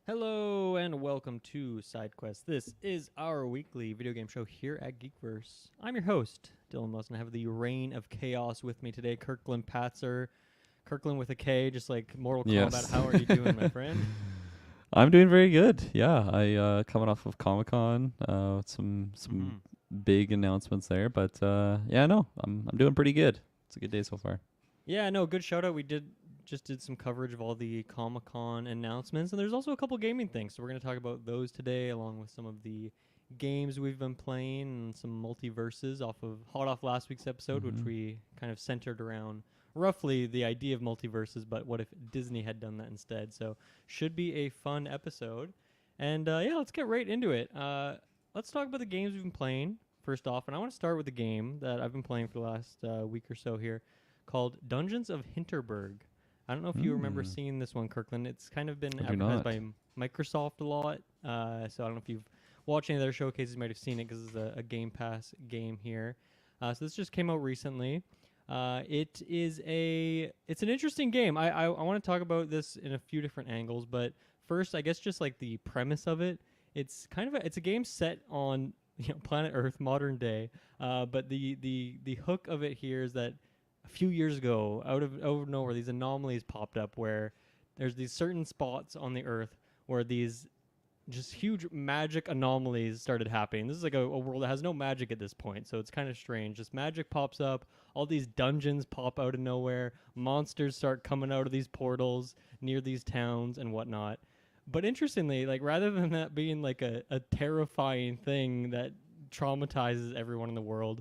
Hello and welcome to Sidequest. This is our weekly video game show here at Geekverse. I'm your host, Dylan Wilson. I have the reign of chaos with me today, Kirklin Patzer. Kirklin with a K, just like Mortal Kombat. Yes. How are you doing, my friend? I'm doing very good. Yeah, I coming off of Comic-Con, with some big announcements there, but yeah, no, I'm doing pretty good. It's a good day so far. Yeah, no, good shout out. We just did some coverage of all the Comic-Con announcements, and there's also a couple gaming things. So we're going to talk about those today, along with some of the games we've been playing and some MultiVersus hot off last week's episode, which we kind of centered around roughly the idea of MultiVersus, but what if Disney had done that instead? So should be a fun episode. And yeah, let's get right into it. Let's talk about the games we've been playing first off, and I want to start with the game that I've been playing for the last week or so here called Dungeons of Hinterberg. I don't know if you remember seeing this one, Kirkland. It's kind of been advertised by Microsoft a lot. So I don't know if you've watched any of their showcases. You might have seen it because it's a Game Pass game here. So this just came out recently. It's an interesting game. I want to talk about this in a few different angles, but first, I guess just like the premise of it. It's a game set on planet Earth, modern day. But the hook of it here is that a few years ago, out of nowhere, these anomalies popped up where there's these certain spots on the Earth where these just huge magic anomalies started happening. This is like a world that has no magic at this point, so it's kind of strange. Just magic pops up, all these dungeons pop out of nowhere, monsters start coming out of these portals near these towns and whatnot. But interestingly, like rather than that being like a terrifying thing that traumatizes everyone in the world,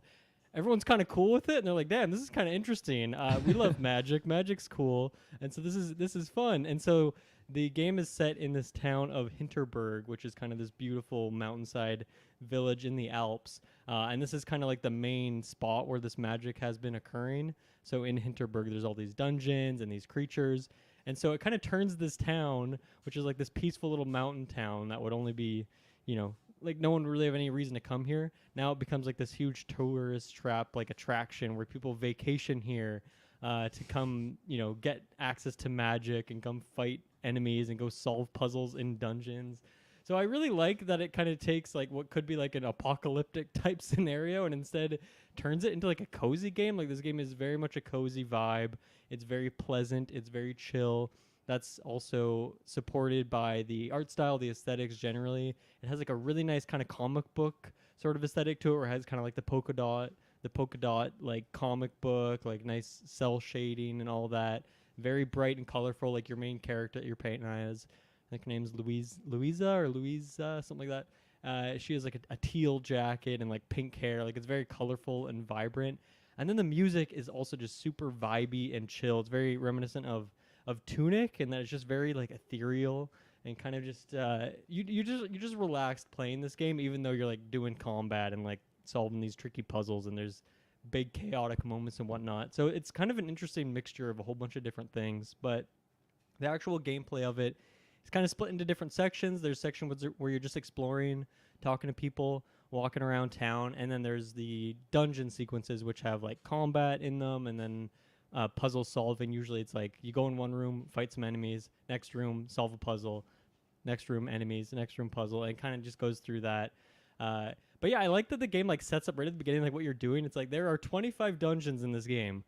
everyone's kind of cool with it, and they're like, "Damn, this is kind of interesting. We love magic. Magic's cool, and so this is fun." And so the game is set in this town of Hinterberg, which is kind of this beautiful mountainside village in the Alps, and this is kind of like the main spot where this magic has been occurring. So in Hinterberg, there's all these dungeons and these creatures, and so it kind of turns this town, which is like this peaceful little mountain town that would only be, like no one would really have any reason to come here. Now it becomes like this huge tourist trap, like attraction where people vacation here to come, get access to magic and come fight enemies and go solve puzzles in dungeons. So I really like that it kind of takes like what could be like an apocalyptic type scenario and instead turns it into like a cozy game. Like this game is very much a cozy vibe. It's very pleasant. It's very chill. That's also supported by the art style, the aesthetics generally. It has like a really nice kind of comic book sort of aesthetic to it, where it has kind of like the polka dot like comic book, like nice cell shading and all that. Very bright and colorful, like your main character that you're painting as. I think her name's Louisa, something like that. She has like a teal jacket and like pink hair. Like it's very colorful and vibrant. And then the music is also just super vibey and chill. It's very reminiscent of Tunic, and that it's just very like ethereal and kind of just you just relaxed playing this game, even though you're like doing combat and like solving these tricky puzzles and there's big chaotic moments and whatnot. So it's kind of an interesting mixture of a whole bunch of different things, but the actual gameplay of it is kind of split into different sections. There's sections where you're just exploring, talking to people, walking around town, and then there's the dungeon sequences which have like combat in them, and then puzzle solving. Usually it's like you go in one room, fight some enemies, next room, solve a puzzle, next room, enemies, next room, puzzle, and it kind of just goes through that. But yeah, I like that the game like sets up right at the beginning like what you're doing. It's like there are 25 dungeons in this game,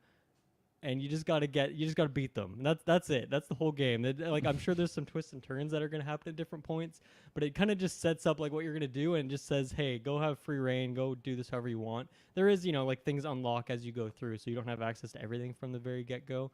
and you just gotta beat them. And that's it. That's the whole game. Like I'm sure there's some twists and turns that are gonna happen at different points, but it kind of just sets up like what you're gonna do and just says, hey, go have free reign, go do this however you want. There is like things unlock as you go through, so you don't have access to everything from the very get go.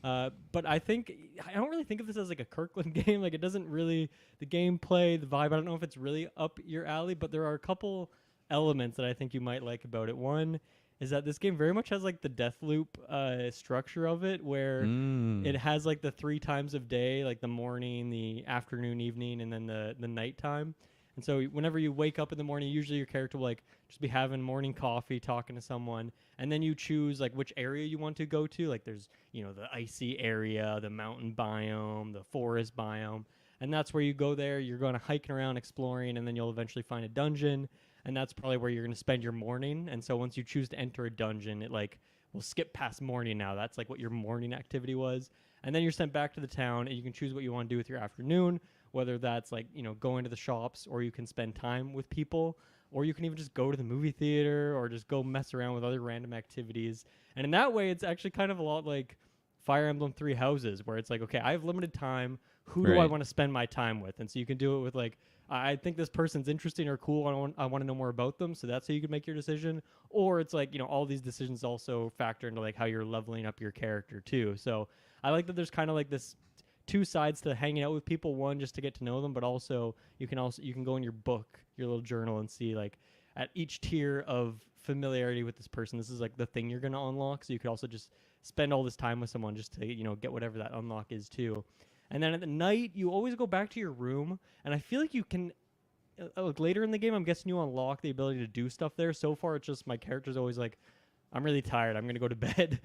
But I don't really think of this as like a Kirkland game. Like it doesn't really, the gameplay, the vibe, I don't know if it's really up your alley, but there are a couple elements that I think you might like about it. One is that this game very much has like the Deathloop structure of it, where it has like the 3 times of day, like the morning, the afternoon, evening, and then the nighttime. And so whenever you wake up in the morning, usually your character will like just be having morning coffee, talking to someone, and then you choose like which area you want to go to. Like there's, the icy area, the mountain biome, the forest biome, and that's where you go there. You're going to hiking around, exploring, and then you'll eventually find a dungeon, and that's probably where you're going to spend your morning. And so once you choose to enter a dungeon, it like will skip past morning now. That's like what your morning activity was. And then you're sent back to the town, and you can choose what you want to do with your afternoon, whether that's like, you know, going to the shops, or you can spend time with people, or you can even just go to the movie theater or just go mess around with other random activities. And in that way, it's actually kind of a lot like Fire Emblem Three Houses, where it's like, okay, I have limited time. Who do I Right. want to spend my time with? And so you can do it with like, I think this person's interesting or cool. I want to know more about them. So that's how you can make your decision. Or it's like, you know, all these decisions also factor into like how you're leveling up your character too. So I like that there's kind of like this two sides to hanging out with people. One, just to get to know them, but also you can go in your book, your little journal, and see like at each tier of familiarity with this person, this is like the thing you're going to unlock. So you could also just spend all this time with someone just to, you know, get whatever that unlock is too. And then at the night, you always go back to your room, and I feel like you can. Like later in the game, I'm guessing you unlock the ability to do stuff there. So far, it's just my character's always like, I'm really tired. I'm gonna go to bed.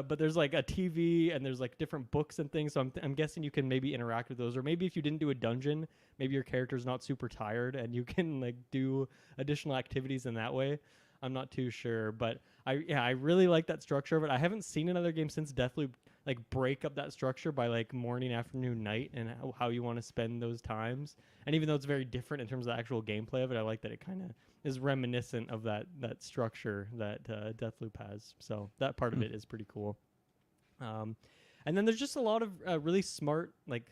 But there's like a TV and there's like different books and things. So I'm guessing you can maybe interact with those, or maybe if you didn't do a dungeon, maybe your character's not super tired and you can like do additional activities in that way. I'm not too sure, but I really like that structure of it. I haven't seen another game since Deathloop like break up that structure by like morning, afternoon, night, and how you want to spend those times. And even though it's very different in terms of the actual gameplay of it, I like that it kind of is reminiscent of that structure that Deathloop has. So that part of it is pretty cool. And then there's just a lot of really smart like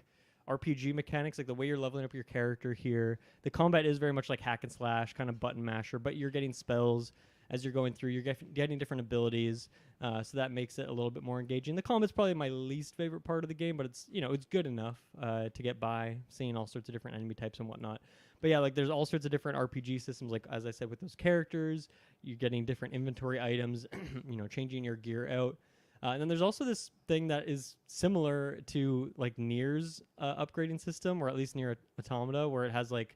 RPG mechanics, like the way you're leveling up your character here. The combat is very much like hack and slash, kind of button masher, but you're getting spells as you're going through. You're getting different abilities, so that makes it a little bit more engaging. The combat's probably my least favorite part of the game, but it's, you know, it's good enough to get by, seeing all sorts of different enemy types and whatnot. But yeah, like there's all sorts of different RPG systems, like as I said, with those characters, you're getting different inventory items, you know, changing your gear out. And then there's also this thing that is similar to like Nier's upgrading system, or at least Nier Automata, where it has like,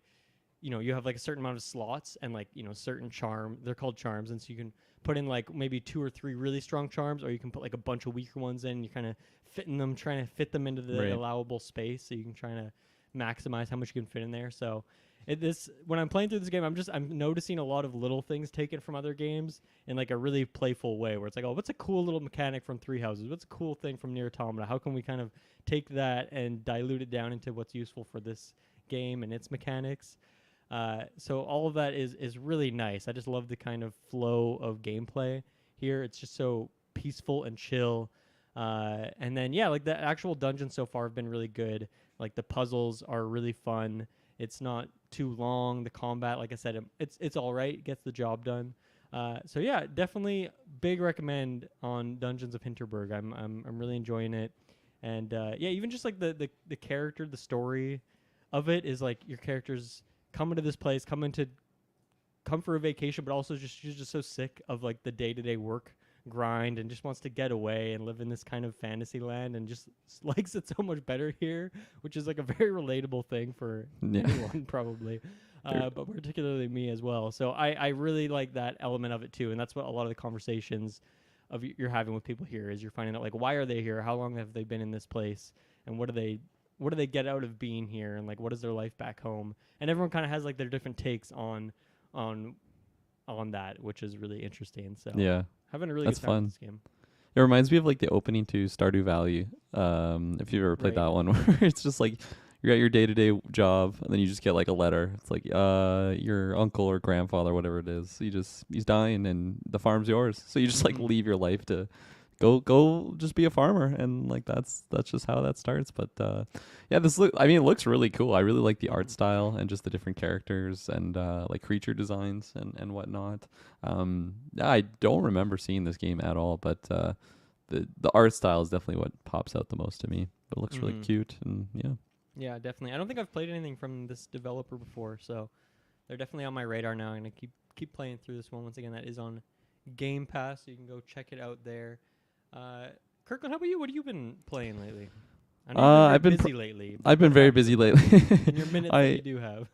you know, you have like a certain amount of slots and like, you know, certain charm. They're called charms, and so you can put in like maybe 2 or 3 really strong charms, or you can put like a bunch of weaker ones in. You're kind of fitting them, trying to fit them into the allowable space, so you can try to maximize how much you can fit in there. So when I'm playing through this game, I'm noticing a lot of little things taken from other games in like a really playful way, where it's like, oh, what's a cool little mechanic from Three Houses? What's a cool thing from Nier Automata? How can we kind of take that and dilute it down into what's useful for this game and its mechanics? So all of that is really nice. I just love the kind of flow of gameplay here. It's just so peaceful and chill. And then, yeah, like the actual dungeons so far have been really good. Like the puzzles are really fun. It's not too long. The combat, like I said, it's all right. It gets the job done. So yeah, definitely big recommend on Dungeons of Hinterberg. I'm really enjoying it. And yeah, even just like the character, the story of it is like your character's coming to this place, come for a vacation, but also she's just so sick of like the day-to-day work grind and just wants to get away and live in this kind of fantasy land, and just likes it so much better here, which is like a very relatable thing for anyone probably, but particularly me as well. So I really like that element of it too, and that's what a lot of the conversations of you're having with people here is you're finding out like, why are they here, how long have they been in this place, and what do they get out of being here, and like what is their life back home. And everyone kind of has like their different takes on that, which is really interesting. So Yeah. having a really That's good time fun. with this game. It reminds me of like the opening to Stardew Valley. If you've ever played Right. that one, where it's just like you're at your day-to-day job, and then you just get like a letter. It's like your uncle or grandfather, whatever it is, he's dying, and the farm's yours. So you just like leave your life to go just be a farmer, and like that's just how that starts. But yeah, it looks really cool. I really like the art style and just the different characters and like creature designs and whatnot. I don't remember seeing this game at all, but the art style is definitely what pops out the most to me. It looks really cute, and Yeah, definitely. I don't think I've played anything from this developer before, so they're definitely on my radar now. I'm gonna keep playing through this one. Once again, that is on Game Pass, so you can go check it out there. Kirklin, how about you? What have you been playing lately? I know you've been busy lately. I've been very busy lately. In your minutes that you do have.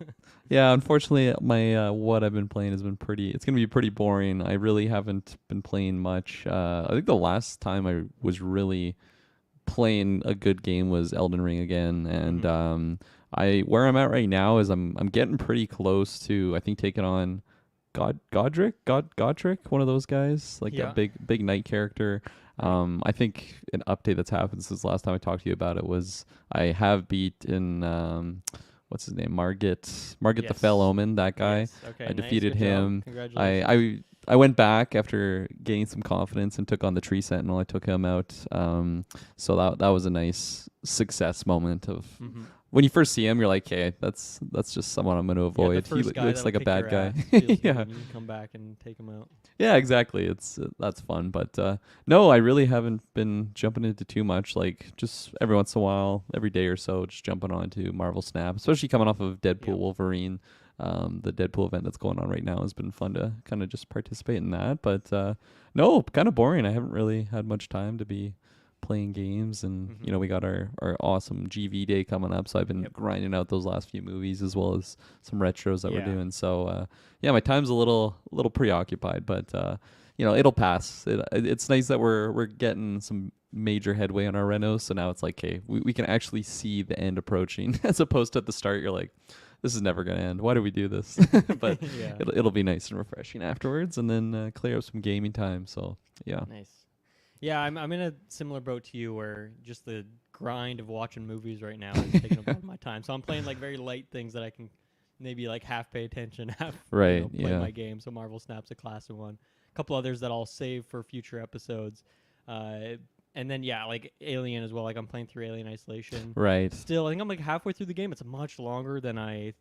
Yeah, unfortunately, my what I've been playing has been it's gonna be pretty boring. I really haven't been playing much. I think the last time I was really playing a good game was Elden Ring again, and where I'm at right now is I'm getting pretty close to, I think, taking on Godric, one of those guys, like Yeah. a big knight character. I think an update that's happened since last time I talked to you about it was I have beaten what's his name, Margit the Yes. Fell Omen, that guy. Yes. Okay. I nice, defeated good job. him. Congratulations. I went back after gaining some confidence and took on the Tree Sentinel. I took him out. So that was a nice success moment of Mm-hmm. when you first see him, you're like, okay, that's just someone I'm going to Yeah, avoid. the He first guy looks that'll like a kick bad your guy. ass feels good Yeah. when you can come back and take him out. Yeah, exactly. It's that's fun, but no, I really haven't been jumping into too much. Like just every once in a while, every day or so, just jumping onto Marvel Snap, especially coming off of Deadpool Yep. Wolverine. The Deadpool event that's going on right now has been fun to kind of just participate in that. But no, kind of boring. I haven't really had much time to be playing games, and Mhm. you know we got our awesome GV day coming up, so I've been Yep. grinding out those last few movies as well as some retros that we're Yeah. doing. So yeah, my time's a little preoccupied, but you know it'll pass. It's nice that we're getting some major headway on our renos, so now it's like, okay, we can actually see the end approaching as opposed to at the start you're like, this is never gonna end. Why do we do this? But Yeah. it'll be nice and refreshing afterwards, and then clear up some gaming time. So yeah. Nice. Yeah, I'm in a similar boat to you where just the grind of watching movies right now is taking up a lot of my time. So I'm playing like very light things that I can maybe like half pay attention, half Right, play yeah. my game. So Marvel Snap's a classic one. A couple others that I'll save for future episodes. And then yeah, like Alien as well. Like I'm playing through Alien Isolation. Right. Still, I think I'm like halfway through the game. It's much longer than I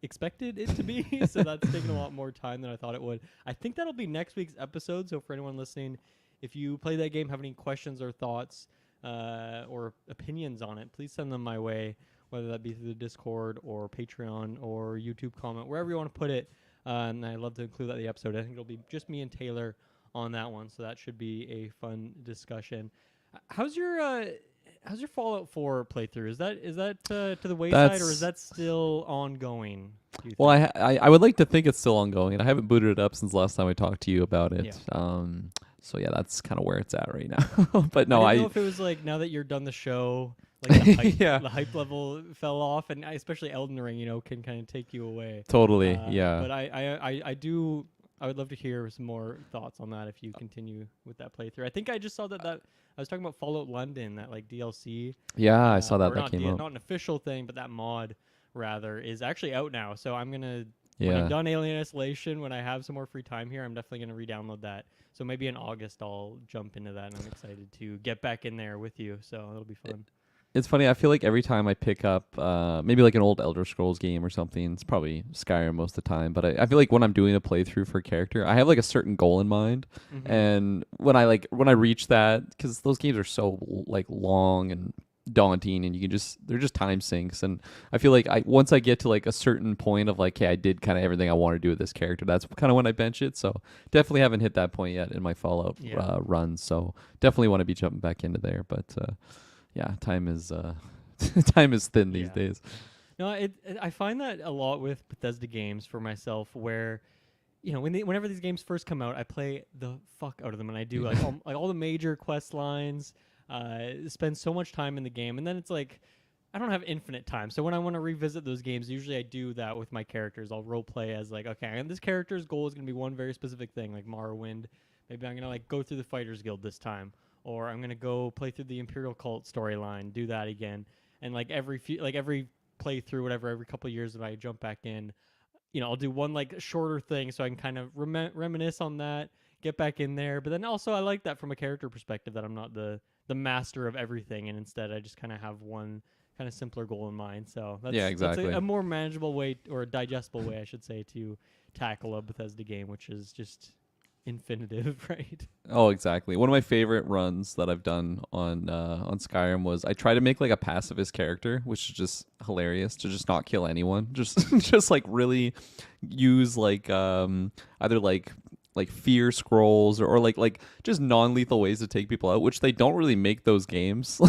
expected it to be. So that's taking a lot more time than I thought it would. I think that'll be next week's episode. So for anyone listening, if you play that game, have any questions or thoughts or opinions on it, please send them my way, whether that be through the Discord or Patreon or YouTube comment, wherever you want to put it. And I'd love to include that in the episode. I think it'll be just me and Taylor on that one, so that should be a fun discussion. How's your Fallout 4 playthrough? Is that to the wayside, or is that still ongoing? Do you Well, think? I would like to think it's still ongoing. I haven't booted it up since last time I talked to you about it. Yeah. So yeah, that's kind of where it's at right now. But no, I didn't know if it was like now that you're done the show, like the hype, Yeah. the hype level fell off, and especially Elden Ring, can kind of take you away. Totally, yeah. But I would love to hear some more thoughts on that if you continue with that playthrough. I think I just saw that I was talking about Fallout London, that like DLC. Yeah, I saw that or that not came out. not an official thing, but that mod rather is actually out now. So I'm gonna when Yeah. I'm done Alien Isolation, when I have some more free time here, I'm definitely gonna re-download that. So maybe in August I'll jump into that, and I'm excited to get back in there with you. So it'll be fun. It's funny. I feel like every time I pick up maybe like an old Elder Scrolls game or something, it's probably Skyrim most of the time. But I feel like when I'm doing a playthrough for a character, I have like a certain goal in mind, Mhm. and when I reach that, because those games are so like long and daunting, and they're just time sinks, and I feel like once I get to like a certain point of like, hey, I did kind of everything I want to do with this character, that's kind of when I bench it. So definitely haven't hit that point yet in my Fallout run. So definitely want to be jumping back into there, but. Yeah, time is time is thin these days. No, I find that a lot with Bethesda games for myself, where whenever these games first come out, I play the fuck out of them, and I do like all the major quest lines, spend so much time in the game, and then it's like I don't have infinite time. So when I want to revisit those games, usually I do that with my characters. I'll role play as like, okay, and this character's goal is going to be one very specific thing, like Morrowind. Maybe I'm going to like go through the Fighters Guild this time. Or I'm going to go play through the Imperial Cult storyline, do that again. And like every playthrough, whatever, every couple of years that I jump back in, I'll do one like shorter thing so I can kind of reminisce on that, get back in there. But then also I like that from a character perspective, that I'm not the master of everything, and instead I just kind of have one kind of simpler goal in mind. So that's, exactly. that's a more manageable way, or a digestible way, I should say, to tackle a Bethesda game, which is just infinitive, right? Oh, exactly. One of my favorite runs that I've done on Skyrim was I try to make like a pacifist character, which is just hilarious, to just not kill anyone. Just like really use like either like fear scrolls or like just non-lethal ways to take people out, which they don't really make those games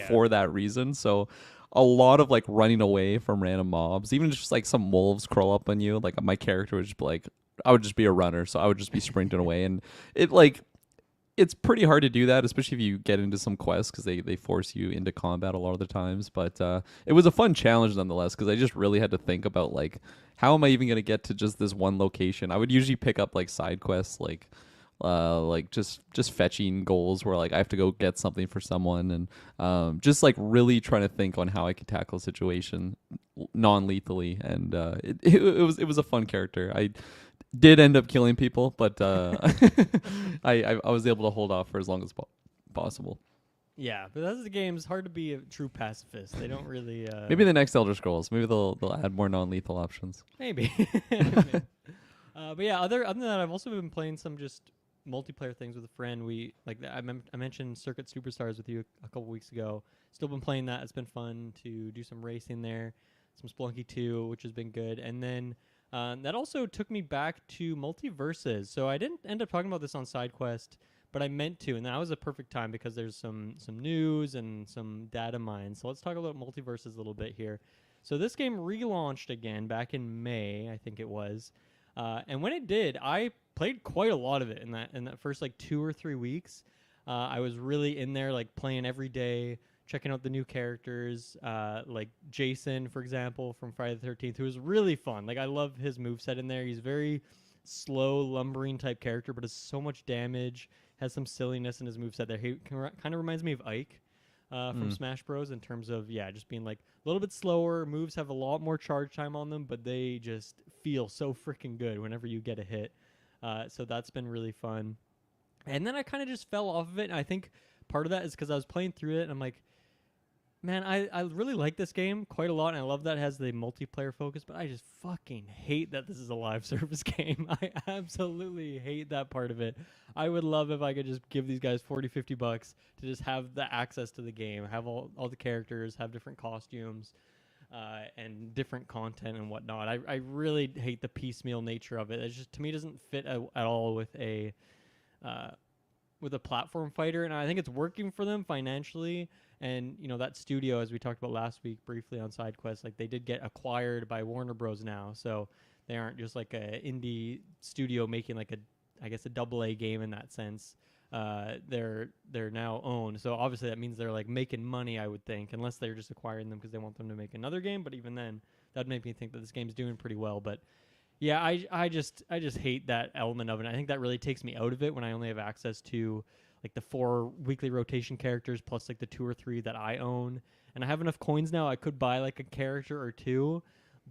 for that reason. So a lot of like running away from random mobs, even just like some wolves crawl up on you, like my character would just be like, I would just be a runner, so I would just be sprinting away, and it it's pretty hard to do that, especially if you get into some quests because they force you into combat a lot of the times. But it was a fun challenge nonetheless because I just really had to think about like how am I even gonna get to just this one location. I would usually pick up like side quests like just fetching goals where like I have to go get something for someone and just like really trying to think on how I could tackle a situation non-lethally and it was a fun character. I did end up killing people, but I was able to hold off for as long as possible. Yeah, but that's the game's hard to be a true pacifist. They don't really. Maybe the next Elder Scrolls. Maybe they'll add more non-lethal options. Maybe. But yeah, other than that, I've also been playing some just multiplayer things with a friend. We I mentioned Circuit Superstars with you a couple weeks ago. Still been playing that. It's been fun to do some racing there, some Splunky 2, which has been good, and then. That also took me back to MultiVersus. So I didn't end up talking about this on Sidequest, but I meant to, and that was a perfect time because there's some news and some data mines. So let's talk about MultiVersus a little bit here. So this game relaunched again back in May, I think it was. And when it did, I played quite a lot of it in that first like 2 or 3 weeks. I was really in there like playing every day, checking out the new characters, like Jason, for example, from Friday the 13th, who was really fun. Like, I love his moveset in there. He's very slow, lumbering type character, but has so much damage, has some silliness in his moveset there. He kind of reminds me of Ike from Smash Bros. In terms of, just being like a little bit slower. Moves have a lot more charge time on them, but they just feel so freaking good whenever you get a hit. So that's been really fun. And then I kind of just fell off of it, and I think part of that is because I was playing through it, and I'm like, man, I really like this game quite a lot, and I love that it has the multiplayer focus, but I just fucking hate that this is a live service game. I absolutely hate that part of it. I would love if I could just give these guys $40-$50 to just have the access to the game, have all the characters, have different costumes, and different content and whatnot. I really hate the piecemeal nature of it. It just, to me, doesn't fit at all with a platform fighter, and I think it's working for them financially. And, that studio, as we talked about last week briefly on SideQuest, like, they did get acquired by Warner Bros. Now, so they aren't just like a indie studio making like a AA game in that sense. They're now owned, so obviously that means they're like making money, I would think, unless they're just acquiring them because they want them to make another game. But even then, that'd make me think that this game's doing pretty well. But yeah, I just hate that element of it. I think that really takes me out of it when I only have access to like the 4 weekly rotation characters plus like the 2 or 3 that I own. And I have enough coins now I could buy like a character or 2,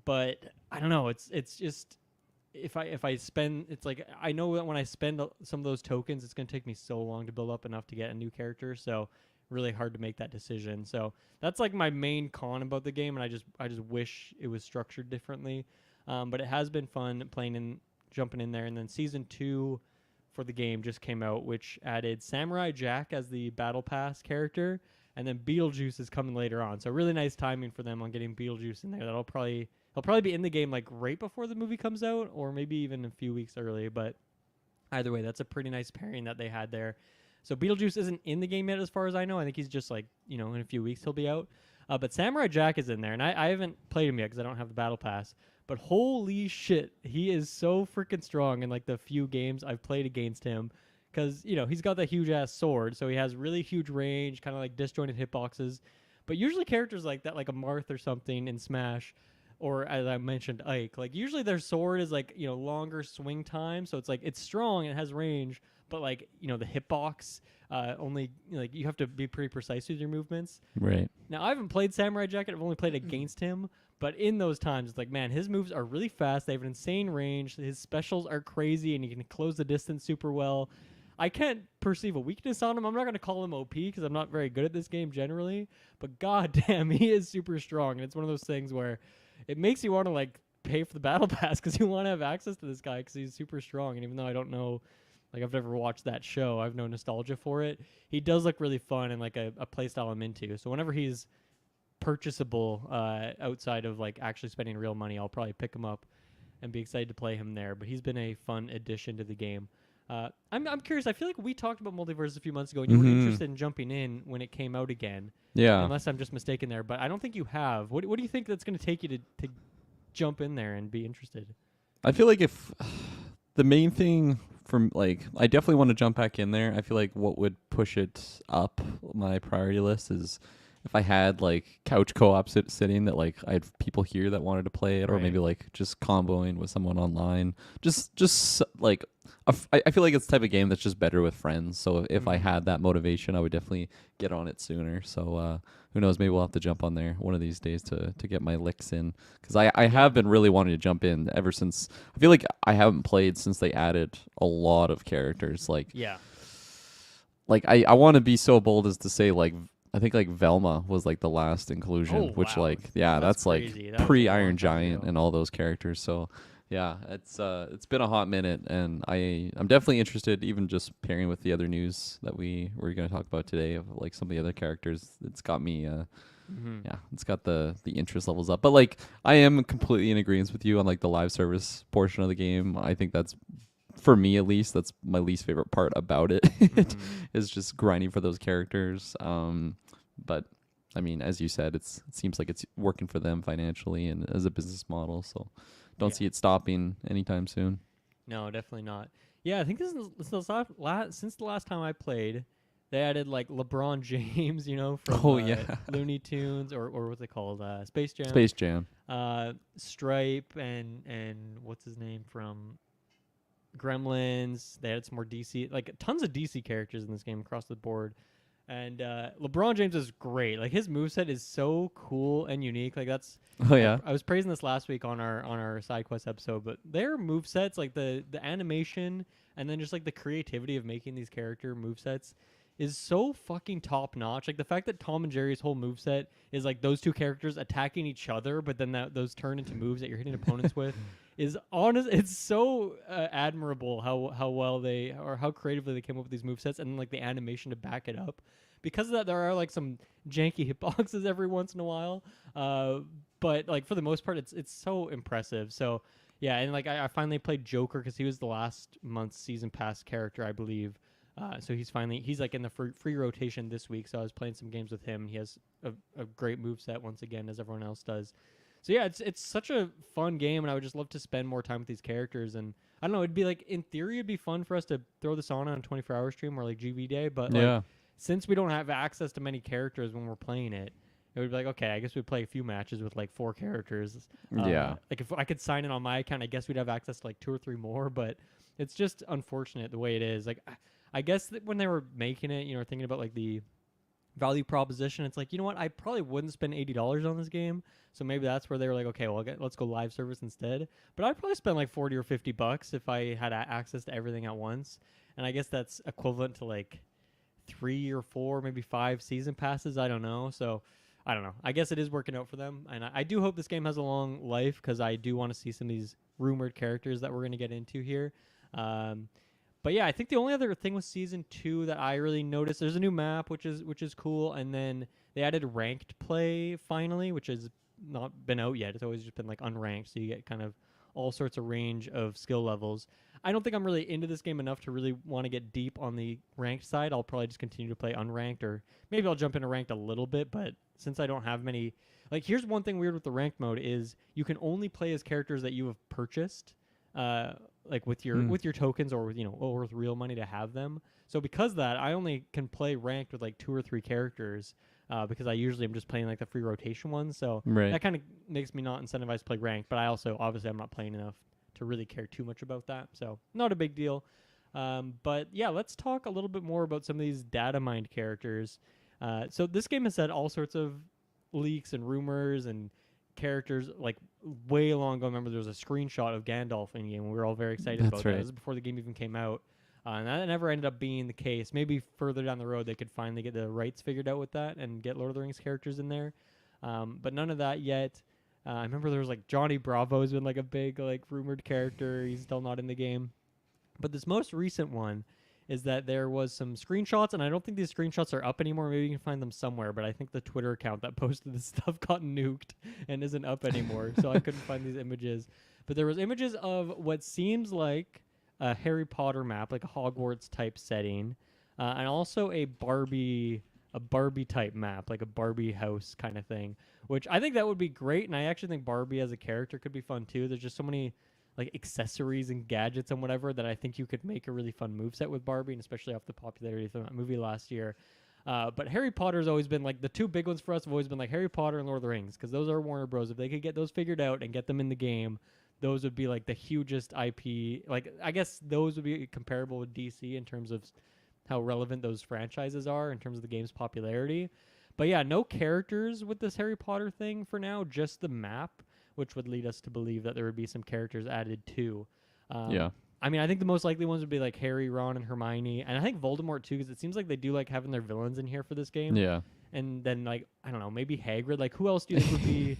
but I don't know, it's just if I spend, it's like I know that when I spend some of those tokens, it's going to take me so long to build up enough to get a new character, so really hard to make that decision. So that's like my main con about the game, and I just wish it was structured differently. But it has been fun jumping in there. And then season 2 for the game just came out, which added Samurai Jack as the Battle Pass character, and then Beetlejuice is coming later on. So really nice timing for them on getting Beetlejuice in there. He'll probably be in the game like right before the movie comes out, or maybe even a few weeks early. But either way, that's a pretty nice pairing that they had there. So Beetlejuice isn't in the game yet, as far as I know. I think he's just like, in a few weeks he'll be out. But Samurai Jack is in there, and I haven't played him yet because I don't have the Battle Pass. But holy shit, he is so freaking strong in like the few games I've played against him. Because, he's got that huge-ass sword, so he has really huge range, kind of like disjointed hitboxes. But usually characters like that, like a Marth or something in Smash, or as I mentioned, Ike, like usually their sword is like, longer swing time. So it's like, it's strong and it has range, but like, the hitbox only, like, you have to be pretty precise with your movements. Right. Now, I haven't played Samurai Jack. I've only played against him. But in those times, it's like, man, his moves are really fast. They have an insane range. His specials are crazy, and he can close the distance super well. I can't perceive a weakness on him. I'm not going to call him OP because I'm not very good at this game generally. But goddamn, he is super strong. And it's one of those things where it makes you want to, like, pay for the Battle Pass because you want to have access to this guy because he's super strong. And even though I don't know, like, I've never watched that show, I have no nostalgia for it, he does look really fun and, like, a playstyle I'm into. So whenever he's purchasable outside of like actually spending real money, I'll probably pick him up and be excited to play him there. But he's been a fun addition to the game. I'm curious. I feel like we talked about MultiVersus a few months ago, and you were interested in jumping in when it came out again. Yeah. Unless I'm just mistaken there, but I don't think you have. What do you think that's going to take you to jump in there and be interested? I feel like if the main thing like I definitely want to jump back in there. I feel like what would push it up my priority list is if I had like couch co-op sitting that like I had people here that wanted to play it, or Right. maybe like just comboing with someone online. Just like I feel like it's the type of game that's just better with friends. So if I had that motivation, I would definitely get on it sooner. So who knows? Maybe we'll have to jump on there one of these days to get my licks in, because I have been really wanting to jump in ever since. I feel like I haven't played since they added a lot of characters. Like Yeah. I want to be so bold as to say like I think like Velma was like the last inclusion, Oh, which wow. like that's crazy. like That was a pre long Iron time Giant ago. and all those characters. So yeah, it's been a hot minute, and I'm definitely interested, even just pairing with the other news that we're going to talk about today of like some of the other characters. It's got me yeah, it's got the interest levels up. But like I am completely in agreement with you on like the live service portion of the game. I think that's, for me at least, that's my least favorite part about it. Is just grinding for those characters. But I mean, as you said, it seems like it's working for them financially and as a business model. So don't see it stopping anytime soon. No, definitely not. Yeah, I think this is the since the last time I played, they added like LeBron James, from Looney Tunes or what's it called, Space Jam. Space Jam. Stripe and what's his name from Gremlins. They had some more DC, like tons of DC characters in this game across the board. And LeBron James is great. Like his moveset is so cool and unique. Like that's Oh yeah. I was praising this last week on our Sidequest episode, but their movesets, like the animation and then just like the creativity of making these character movesets is so fucking top notch. Like the fact that Tom and Jerry's whole moveset is like those two characters attacking each other, but then those turn into moves that you're hitting opponents with is honest. It's so admirable how well they, or how creatively they came up with these movesets, and like the animation to back it up. Because of that, there are like some janky hitboxes every once in a while, but like for the most part, it's so impressive. So yeah, and like I finally played Joker because he was the last month's season pass character, I believe. So he's like in the free rotation this week. So I was playing some games with him. He has a great moveset once again, as everyone else does. So yeah, it's such a fun game, and I would just love to spend more time with these characters. And I don't know, it'd be like, in theory, it'd be fun for us to throw this on a 24-hour stream or like GV day. But like, since we don't have access to many characters when we're playing it, it would be like, okay, I guess we'd play a few matches with like 4 characters. Like if I could sign in on my account, I guess we'd have access to like 2 or 3 more. But it's just unfortunate the way it is. Like I guess that when they were making it, thinking about like the value proposition, it's like, you know what, I probably wouldn't spend $80 on this game. So maybe that's where they were like, okay, well, let's go live service instead. But I'd probably spend like 40 or 50 bucks if I had access to everything at once. And I guess that's equivalent to like 3 or 4, maybe 5 season passes. I don't know. So I don't know. I guess it is working out for them. And I do hope this game has a long life, because I do want to see some of these rumored characters that we're going to get into here. But yeah, I think the only other thing with season 2 that I really noticed, there's a new map, which is cool, and then they added ranked play finally, which has not been out yet. It's always just been like unranked, so you get kind of all sorts of range of skill levels. I don't think I'm really into this game enough to really want to get deep on the ranked side. I'll probably just continue to play unranked, or maybe I'll jump into ranked a little bit, but since I don't have many, like, here's one thing weird with the ranked mode is you can only play as characters that you have purchased, like with your tokens, or or with real money to have them. So because of that, I only can play ranked with like 2 or 3 characters, because I usually am just playing like the free rotation ones. So that kind of makes me not incentivized to play ranked. But I also, obviously, I'm not playing enough to really care too much about that. So not a big deal. But yeah, let's talk a little bit more about some of these data mined characters. So this game has had all sorts of leaks and rumors and characters, like way long ago. I remember there was a screenshot of Gandalf in the game. We were all very excited about that. This is before the game even came out. And that never ended up being the case. Maybe further down the road they could finally get the rights figured out with that and get Lord of the Rings characters in there. But none of that yet. I remember there was like Johnny Bravo's been like a big like rumored character. He's still not in the game. But this most recent one is that there was some screenshots, and I don't think these screenshots are up anymore. Maybe you can find them somewhere, but I think the Twitter account that posted this stuff got nuked and isn't up anymore, so I couldn't find these images. But there was images of what seems like a Harry Potter map, like a Hogwarts type setting, and also a Barbie type map, like a Barbie house kind of thing, which I think that would be great. And I actually think Barbie as a character could be fun too. There's just so many like accessories and gadgets and whatever that I think you could make a really fun moveset with Barbie, and especially off the popularity of that movie last year. But Harry Potter's always been like the two big ones for us have always been like Harry Potter and Lord of the Rings, because those are Warner Bros. If they could get those figured out and get them in the game, those would be like the hugest IP. Like I guess those would be comparable with DC in terms of how relevant those franchises are in terms of the game's popularity. But yeah, no characters with this Harry Potter thing for now, just the map, which would lead us to believe that there would be some characters added too. Yeah. I mean, I think the most likely ones would be like Harry, Ron, and Hermione, and I think Voldemort too, because it seems like they do like having their villains in here for this game. Yeah. And then like I don't know, maybe Hagrid. Like who else do you think would be?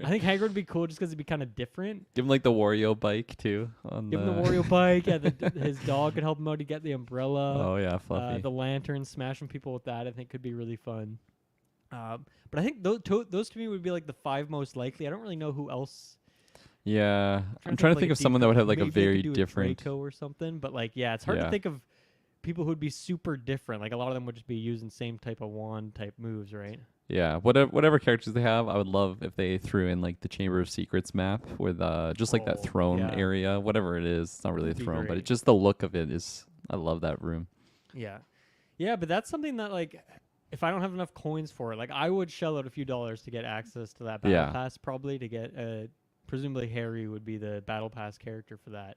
I think Hagrid would be cool just because it'd be kind of different. Give him like the Wario bike too. Give him the Wario bike. Yeah, his dog could help him out to get the umbrella. Oh yeah, Fluffy. The lantern, smashing people with that, I think could be really fun. But I think those to me would be like the 5 most likely. I don't really know who else. Yeah, I'm trying to think of someone that would have like a very do different Draco or something. But like, yeah, it's hard to think of people who'd be super different. Like a lot of them would just be using same type of wand type moves, right? Yeah, whatever characters they have, I would love if they threw in like the Chamber of Secrets map with just like that throne area, whatever it is. It's not really a throne, but it's just the look of it is. I love that room. Yeah, yeah, but that's something that like, if I don't have enough coins for it, like I would shell out a few dollars to get access to that battle pass, probably to get presumably Harry would be the battle pass character for that.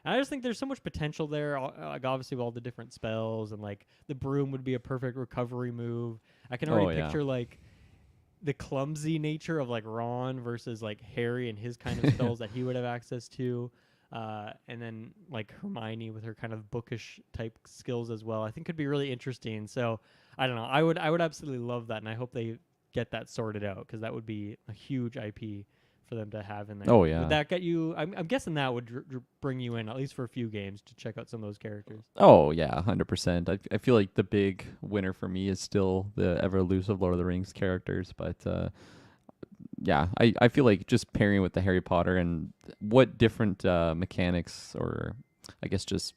And I just think there's so much potential there, like obviously with all the different spells, and like the broom would be a perfect recovery move. I can already picture like the clumsy nature of like Ron versus like Harry and his kind of spells that he would have access to. And then like Hermione with her kind of bookish type skills as well, I think could be really interesting. So I don't know. I would absolutely love that, and I hope they get that sorted out, because that would be a huge IP for them to have in there. Oh yeah. Would that get you? I'm guessing that would bring you in at least for a few games to check out some of those characters. Oh yeah, 100%. I feel like the big winner for me is still the ever elusive Lord of the Rings characters, but yeah, I feel like just pairing with the Harry Potter and what different mechanics, or I guess just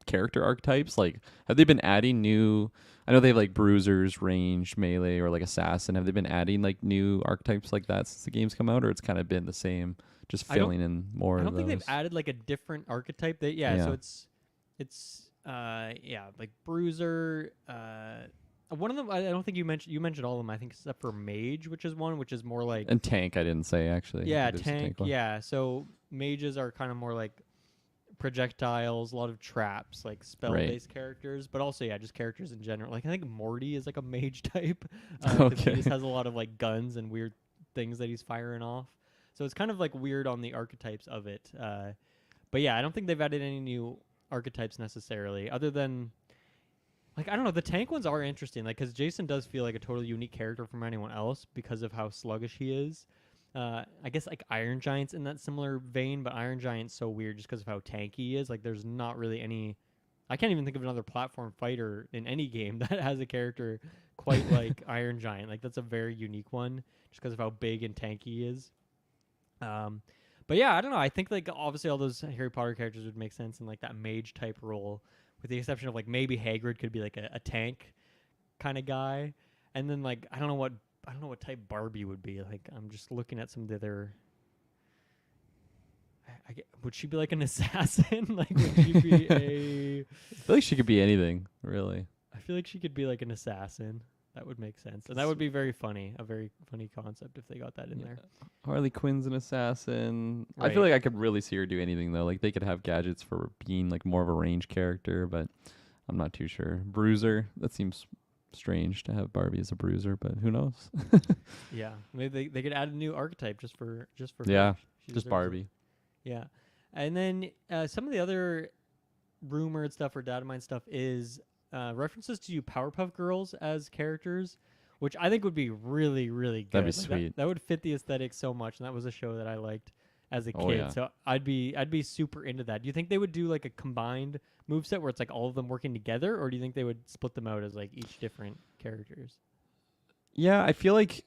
character archetypes, like have they been adding new? I know they have like bruisers, range, melee, or like assassin. Have they been adding like new archetypes like that since the game's come out, or it's kind of been the same, just filling in more? I don't think they've added like a different archetype. So it's like bruiser. One of them, I don't think you mentioned all of them. I think except for mage, which is one, which is more like, and tank. I didn't say actually. Yeah, tank. Yeah, so mages are kind of more like projectiles, a lot of traps, like spell-based characters, but also just characters in general. Like I think Morty is like a mage type. He just has a lot of like guns and weird things that he's firing off. So it's kind of like weird on the archetypes of it. But yeah, I don't think they've added any new archetypes necessarily, other than like I don't know. The tank ones are interesting, like because Jason does feel like a totally unique character from anyone else because of how sluggish he is. I guess like Iron Giant's in that similar vein, but Iron Giant's so weird just because of how tanky he is. Like there's not really any. I can't even think of another platform fighter in any game that has a character quite like Iron Giant. Like that's a very unique one just because of how big and tanky he is. But yeah, I don't know. I think like obviously all those Harry Potter characters would make sense in like that mage type role, with the exception of like maybe Hagrid could be like a tank kind of guy, and then like I don't know what type Barbie would be. Like I'm just looking at some of the other. Would she be like an assassin? Like would she be a? I feel like she could be anything, really. I feel like she could be like an assassin. That would make sense, and that would be very funny. A very funny concept if they got that in there. Harley Quinn's an assassin. Right. I feel like I could really see her do anything though. Like they could have gadgets for being like more of a range character, but I'm not too sure. Bruiser. That seems strange to have Barbie as a bruiser, but who knows? Yeah, maybe they could add a new archetype just for just Barbie. Yeah, and then some of the other rumored stuff or datamine stuff is references to Powerpuff Girls as characters, which I think would be really, really good. That'd be sweet. That would fit the aesthetic so much, and that was a show that I liked as a kid. Yeah. So I'd be super into that. Do you think they would do like a combined moveset where it's like all of them working together, or do you think they would split them out as like each different characters? Yeah, I feel like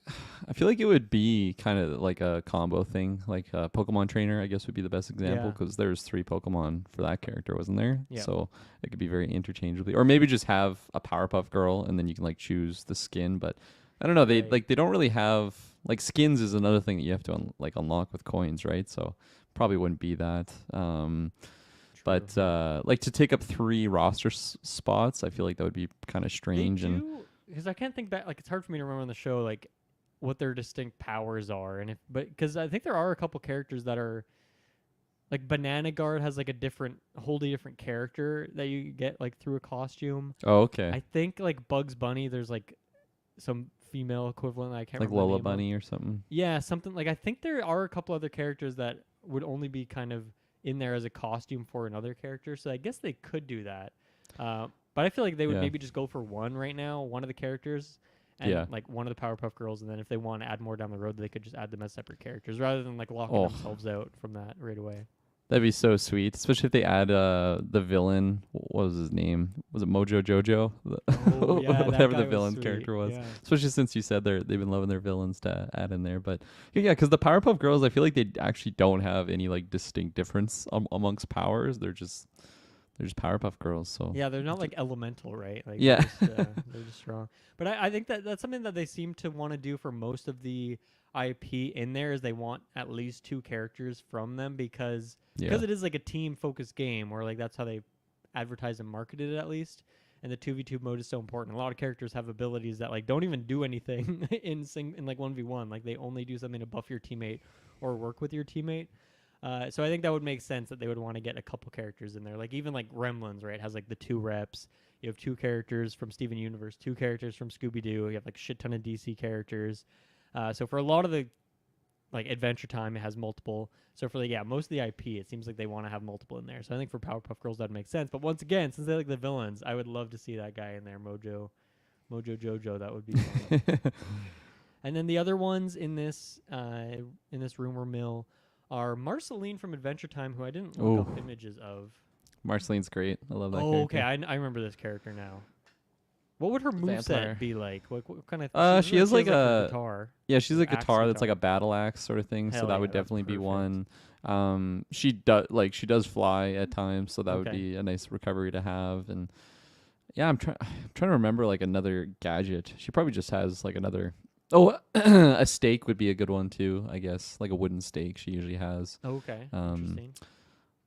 it would be kind of like a combo thing, like Pokemon Trainer, I guess would be the best example, because there's 3 Pokemon for that character, wasn't there? Yeah. So it could be very interchangeably, or maybe just have a Powerpuff Girl and then you can like choose the skin. But I don't know, they don't really have like skins is another thing that you have to unlock with coins, right? So probably wouldn't be that. But like to take up 3 roster spots, I feel like that would be kind of strange. They do, because I can't think back. Like, it's hard for me to remember on the show like what their distinct powers are, and because I think there are a couple characters that are like Banana Guard has like wholly different character that you get like through a costume. Oh, okay. I think like Bugs Bunny, there's like some female equivalent. I can't Like remember. Lola Bunny or something. Yeah, something like I think there are a couple other characters that would only be kind of in there as a costume for another character. So I guess they could do that. But I feel like they would maybe just go for one right now, one of the characters, and like one of the Powerpuff Girls, and then if they want to add more down the road, they could just add them as separate characters rather than like locking themselves out from that right away. That'd be so sweet, especially if they add the villain. What was his name? Was it Mojo Jojo? Oh, yeah, whatever the was villain sweet. character was. Yeah. Especially since you said they've been loving their villains to add in there. But yeah, because the Powerpuff Girls, I feel like they actually don't have any like distinct difference amongst powers. They're just Powerpuff Girls. So yeah, they're not like elemental, right? Like yeah, they're just strong. But I think that's something that they seem to want to do for most of the IP in there is they want at least 2 characters from them because it is like a team focused game where like that's how they advertise and marketed it at least. And the 2v2 mode is so important. A lot of characters have abilities that like don't even do anything in like 1v1. Like they only do something to buff your teammate or work with your teammate. So I think that would make sense that they would want to get a couple characters in there. Like even like Gremlins, right? Has like the 2 reps. You have 2 characters from Steven Universe, 2 characters from Scooby-Doo. You have like a shit ton of DC characters. So for a lot of the like Adventure Time, it has multiple. So for most of the IP, it seems like they want to have multiple in there. So I think for Powerpuff Girls that makes sense. But once again, since they like the villains, I would love to see that guy in there, Mojo Jojo. That would be fun. And then the other ones in this rumor mill are Marceline from Adventure Time, who I didn't look up images of. Marceline's great. I love that. Oh, character. okay. I remember this character now. What would her moveset be like? What kind of? She has like a guitar. Yeah, she's a guitar that's like a battle axe sort of thing. Hell so that yeah, would that's definitely be perfect. one. She does fly at times, so that would be a nice recovery to have. And yeah, I'm trying to remember like another gadget. She probably just has like another. Oh, a stake would be a good one too, I guess. Like a wooden stake she usually has. Okay, interesting.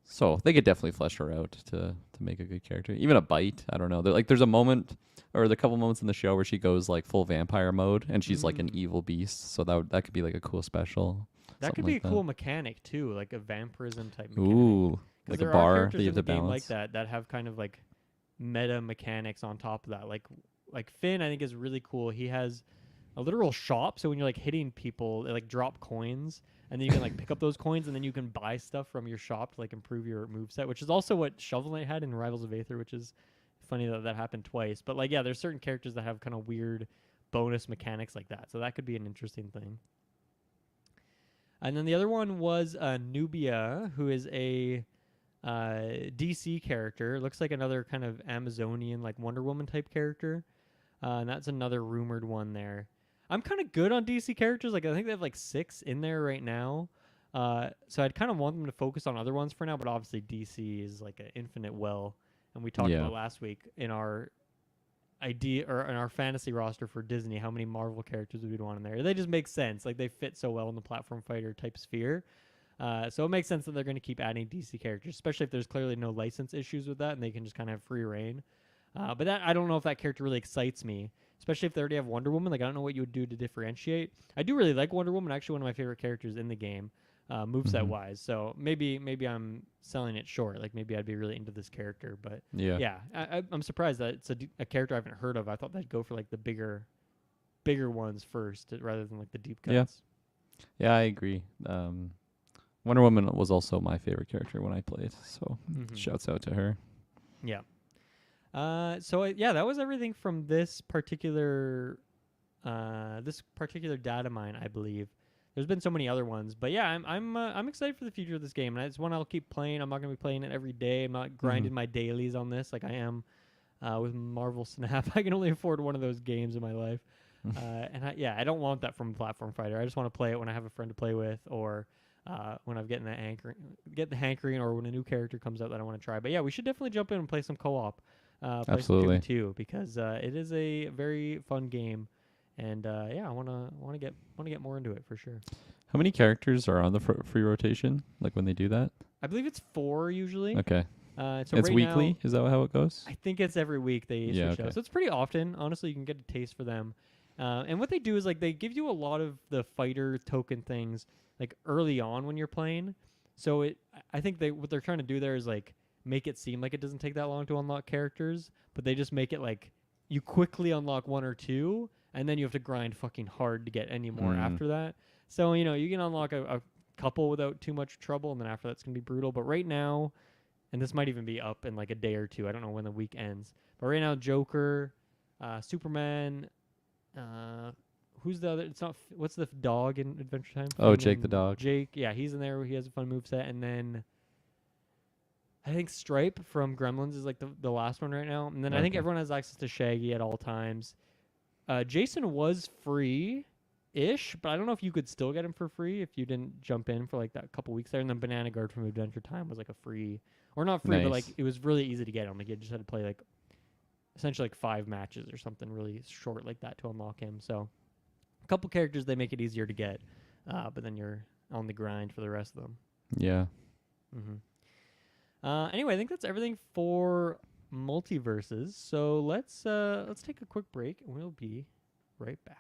So they could definitely flesh her out to make a good character. Even a bite, I don't know. There's a moment, or a couple moments in the show where she goes like full vampire mode, and she's like an evil beast. So that could be like a cool special. That could be a cool mechanic too, like a vampirism type mechanic. Ooh, like a bar that you have to balance. Like that have kind of like meta mechanics on top of that. Like Finn, I think is really cool. He has a literal shop, so when you're like hitting people, they like drop coins, and then you can like pick up those coins, and then you can buy stuff from your shop to like improve your moveset, which is also what Shovel Knight had in Rivals of Aether, which is funny that happened twice. But like, yeah, there's certain characters that have kind of weird bonus mechanics like that, so that could be an interesting thing. And then the other one was Nubia, who is a DC character. Looks like another kind of Amazonian, like Wonder Woman type character. And that's another rumored one there. I'm kind of good on DC characters. Like I think they have like 6 in there right now. So I'd kind of want them to focus on other ones for now. But obviously DC is like an infinite well, and we talked about last week in our idea or in our fantasy roster for Disney how many Marvel characters we'd want in there. They just make sense. Like they fit so well in the platform fighter type sphere. So it makes sense that they're going to keep adding DC characters, especially if there's clearly no license issues with that and they can just kind of have free reign. But that I don't know if that character really excites me, especially if they already have Wonder Woman. Like I don't know what you would do to differentiate. I do really like Wonder Woman, actually one of my favorite characters in the game, moveset wise. So maybe I'm selling it short. Like maybe I'd be really into this character, but I'm surprised that it's a character I haven't heard of. I thought they'd go for like the bigger ones first rather than like the deep cuts. Yeah, I agree. Wonder Woman was also my favorite character when I played, so shouts out to her. Yeah. That was everything from this particular data mine, I believe. There's been so many other ones, but yeah, I'm excited for the future of this game, and it's one I'll keep playing. I'm not gonna be playing it every day. I'm not grinding my dailies on this like I am with Marvel Snap. I can only afford one of those games in my life, and I don't want that from a platform fighter. I just want to play it when I have a friend to play with, or when I'm getting the hankering, or when a new character comes out that I want to try. But yeah, we should definitely jump in and play some co-op. Play Absolutely. some 2v2 because it is a very fun game, And yeah, I wanna get more into it for sure. How many characters are on the free rotation? Like when they do that? I believe it's 4 usually. Okay. So It's right weekly. now, Is that how it goes? I think it's every week they Yeah, switch okay. out. So it's pretty often. Honestly, you can get a taste for them. And what they do is like they give you a lot of the fighter token things like early on when you're playing. So I think what they're trying to do there is like make it seem like it doesn't take that long to unlock characters, but they just make it like you quickly unlock 1 or 2, and then you have to grind fucking hard to get any more after that. So you can unlock a couple without too much trouble, and then after that's gonna be brutal. But right now, and this might even be up in like a day or two. I don't know when the week ends. But right now, Joker, Superman, who's the other? It's not. What's the dog in Adventure Time? Oh, Jake the dog. Jake, yeah, he's in there. He has a fun moveset. And then I think Stripe from Gremlins is like the last one right now. And then I think everyone has access to Shaggy at all times. Jason was free-ish, but I don't know if you could still get him for free if you didn't jump in for like that couple weeks there. And then Banana Guard from Adventure Time was like a free, or not free, but like it was really easy to get him. Like you just had to play like essentially like 5 matches or something really short like that to unlock him. So a couple characters, they make it easier to get, but then you're on the grind for the rest of them. Yeah. Anyway, I think that's everything for MultiVersus. So let's take a quick break and we'll be right back.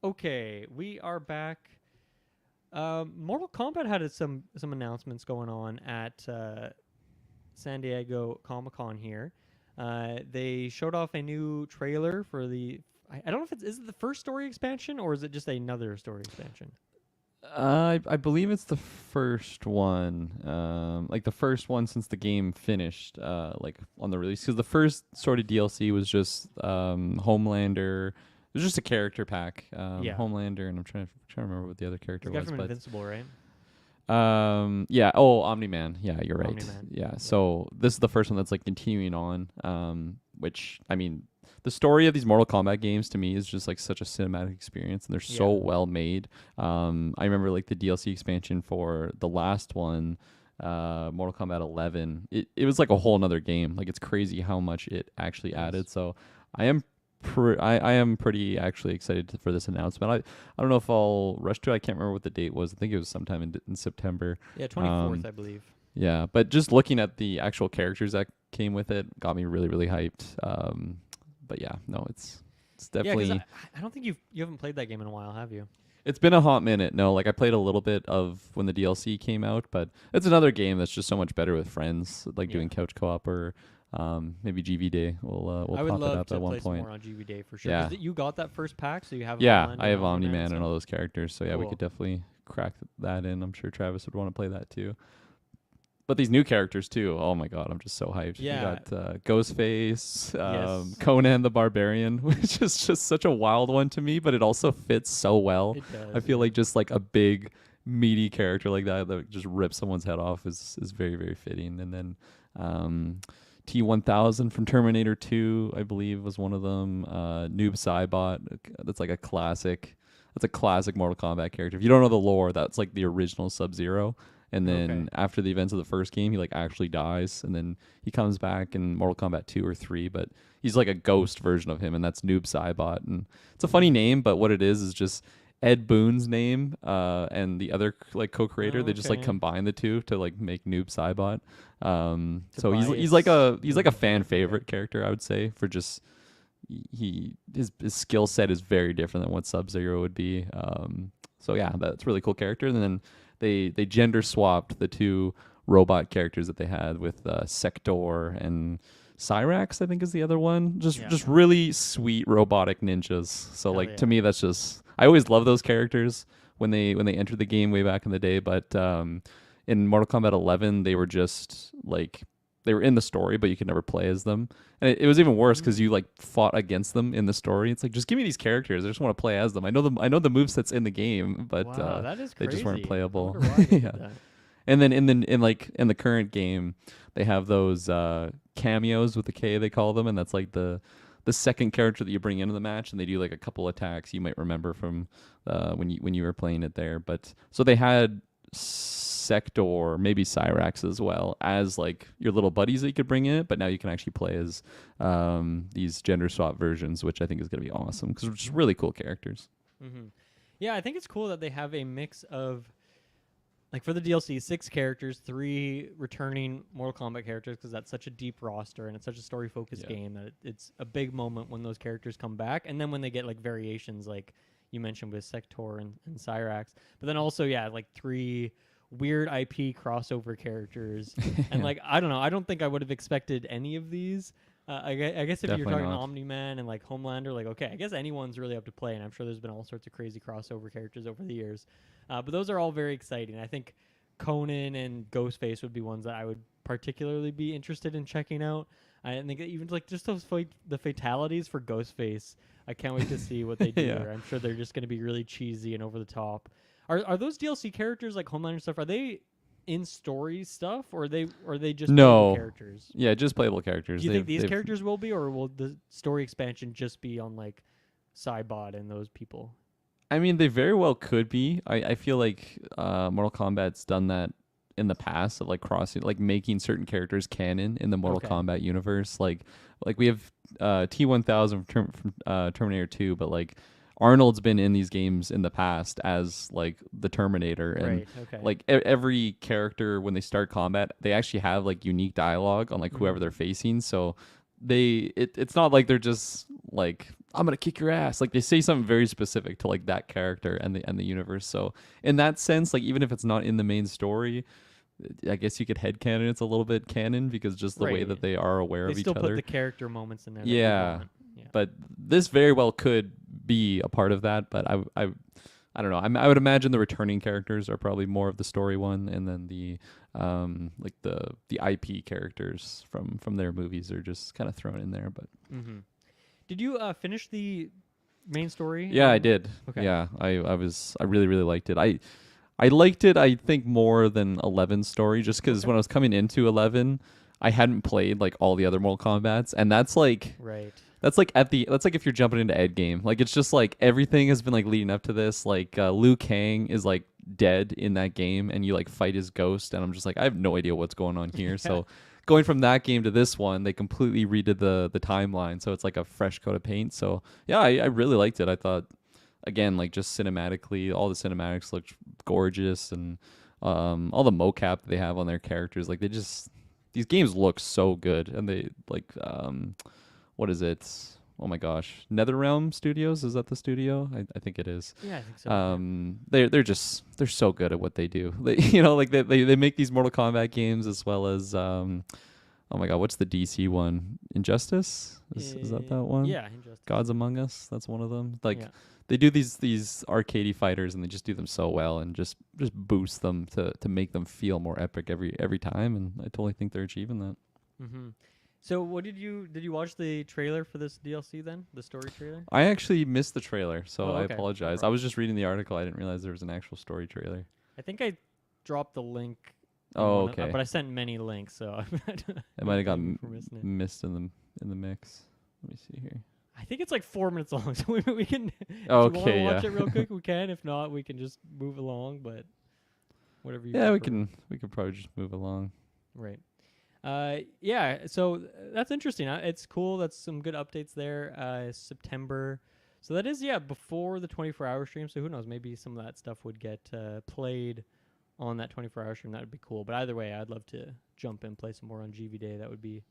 Okay, we are back. Mortal Kombat had some announcements going on at San Diego Comic-Con here. They showed off a new trailer for the I don't know if is it the first story expansion or is it just another story expansion? I believe it's the first one, like the first one since the game finished, like on the release. Because the first sort of DLC was just Homelander. It was just a character pack, Homelander, and I'm trying to remember what the other character was. But Invincible, right? Yeah. Oh, Omni-Man. Yeah, you're right. Omni-Man. Yeah. So this is the first one that's like continuing on, which I mean, the story of these Mortal Kombat games to me is just like such a cinematic experience, and they're so well made. I remember like the DLC expansion for the last one, Mortal Kombat 11. It was like a whole nother game. Like it's crazy how much it actually added. So I am pretty actually excited for this announcement. I don't know if I'll rush to it. I can't remember what the date was. I think it was sometime in September. Yeah, 24th, I believe. Yeah, but just looking at the actual characters that came with it got me really, really hyped. But yeah, no, it's definitely. Yeah, I don't think you haven't played that game in a while, have you? It's been a hot minute. No, like I played a little bit of when the DLC came out, but it's another game that's just so much better with friends, like doing couch co-op or maybe GV Day. We'll pop it up at one point. I would love to play some more on GV Day for sure. Yeah, you got that first pack, so you have. Yeah, I have Omni-Man and all those characters, so yeah, cool. we could definitely crack that in. I'm sure Travis would want to play that too. But these new characters too. Oh my god, I'm just so hyped. Yeah. We got Ghostface, Conan the Barbarian, which is just such a wild one to me, but it also fits so well. It does, I feel like just like a big meaty character like that just rips someone's head off is very, very fitting. And then T-1000 from Terminator 2, I believe, was one of them. Noob Saibot, that's like a classic. That's a classic Mortal Kombat character. If you don't know the lore, that's like the original Sub-Zero. And then after the events of the first game, he like actually dies, and then he comes back in Mortal Kombat 2 or 3, but he's like a ghost version of him, and that's Noob Saibot. And it's a funny name, but what it is just Ed Boon's name and the other like co-creator. They just like combine the two to like make Noob Saibot. So he's like a fan favorite character, I would say, for just his skill set is very different than what Sub-Zero would be. So yeah, that's a really cool character. And then they gender swapped the two robot characters that they had with Sector and Cyrax, I think is the other one. Just really sweet robotic ninjas. So to me, that's just, I always love those characters when they entered the game way back in the day. But in Mortal Kombat 11, they were just like, they were in the story, but you could never play as them. And it was even worse because you like fought against them in the story. It's like, just give me these characters. I just want to play as them. I know the movesets in the game, but that is they just weren't playable. Yeah. And then in the current game, they have those cameos with the K, they call them, and that's like the second character that you bring into the match, and they do like a couple attacks you might remember from when you were playing it there. But so they had Sector, maybe Cyrax as well as like your little buddies that you could bring in. But now you can actually play as these gender swap versions, which I think is going to be awesome because they're just really cool characters. Mm-hmm. Yeah, I think it's cool that they have a mix of, like for the DLC, 6 characters, 3 returning Mortal Kombat characters, because that's such a deep roster and it's such a story-focused game that it's a big moment when those characters come back. And then when they get like variations, like you mentioned with Sector and Cyrax. But then also, like 3 weird IP crossover characters. And like, I don't know, I don't think I would have expected any of these. I guess if Definitely you're talking not. Omni-Man and like Homelander, like, okay, I guess anyone's really up to play, and I'm sure there's been all sorts of crazy crossover characters over the years. But those are all very exciting. I think Conan and Ghostface would be ones that I would particularly be interested in checking out. I think even like just those the fatalities for Ghostface, I can't wait to see what they do. Yeah. I'm sure they're just going to be really cheesy and over the top. Are those DLC characters like Homelander stuff? Are they in story stuff, or are they just playable characters? Yeah, just playable characters. Do you think these characters will be, or will the story expansion just be on like Cybot and those people? I mean, they very well could be. I feel like Mortal Kombat's done that in the past of like crossing, like making certain characters canon in the Mortal Kombat universe. Like we have T-1000 from Terminator 2, but like Arnold's been in these games in the past as like the Terminator, and like every character when they start combat, they actually have like unique dialogue on like whoever they're facing. So it's not like they're just like, I'm gonna kick your ass. Like they say something very specific to like that character and the universe. So in that sense, like even if it's not in the main story, I guess you could headcanon it's a little bit canon because just the way that they are aware of each other. They still put the character moments in there. Yeah. But this very well could be a part of that. But I don't know. I would imagine the returning characters are probably more of the story one, and then the like the IP characters from their movies are just kind of thrown in there. But did you finish the main story? Yeah, I did. Okay. Yeah, I really liked it. I liked it, I think, more than 11's story, just because when I was coming into 11, I hadn't played like all the other Mortal Kombats, and that's like that's like if you're jumping into Ed game, like it's just like everything has been like leading up to this. Like Liu Kang is like dead in that game, and you like fight his ghost, and I'm just like, I have no idea what's going on here. So going from that game to this one, they completely redid the timeline, so it's like a fresh coat of paint. So yeah, I really liked it. I thought, again, like just cinematically, all the cinematics looked gorgeous, and all the mocap they have on their characters, like these games look so good. And they like what is it? Oh my gosh, NetherRealm Studios, is that the studio? I think it is. Yeah, I think so. They're so good at what they do. They make these Mortal Kombat games, as well as oh my god, what's the DC one? Injustice? Is that one? Yeah, Injustice. Gods Among Us, that's one of them. They do these arcadey fighters, and they just do them so well, and just boost them to make them feel more epic every time, and I totally think they're achieving that. So what did you watch the trailer for this DLC then? The story trailer? I actually missed the trailer, so I apologize. I was just reading the article. I didn't realize there was an actual story trailer. I think I dropped the link. Oh, okay. But I sent many links, so it might have gotten missed in the mix. Let me see here. I think it's like 4 minutes long, so we can. If you want to watch it real quick, we can. If not, we can just move along. But whatever you. Yeah, prefer. we can probably just move along. Right. Yeah. So that's interesting. It's cool. That's some good updates there. September. So that is before the 24-hour stream. So who knows? Maybe some of that stuff would get played on that 24-hour stream. That would be cool. But either way, I'd love to jump in, play some more on GV Day. That would be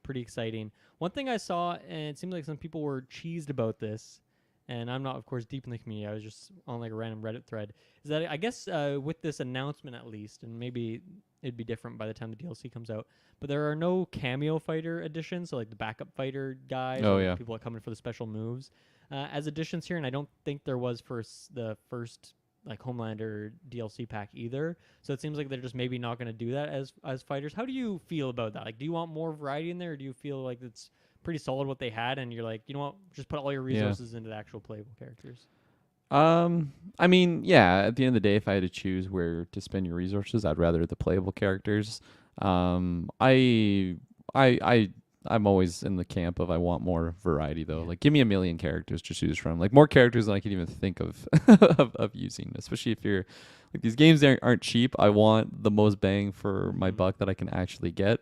pretty exciting. One thing I saw, and it seemed like some people were cheesed about this, and I'm not, of course, deep in the community. I was just on like a random Reddit thread. Is that I guess with this announcement at least, and maybe it'd be different by the time the DLC comes out, but there are no cameo fighter additions, so like the backup fighter guys, people that come in for the special moves as additions here, and I don't think there was for the first like Homelander DLC pack either. So it seems like they're just maybe not going to do that as fighters. How do you feel about that? Like, do you want more variety in there, or do you feel like it's pretty solid what they had, and you're like, you know what, just put all your resources into the actual playable characters? I mean, yeah, at the end of the day, if I had to choose where to spend your resources, I'd rather the playable characters. I I'm always in the camp of I want more variety though. Yeah. Like give me a million characters to choose from. Like more characters than I could even think of of using. Especially if you're like these games aren't cheap. I want the most bang for my buck that I can actually get.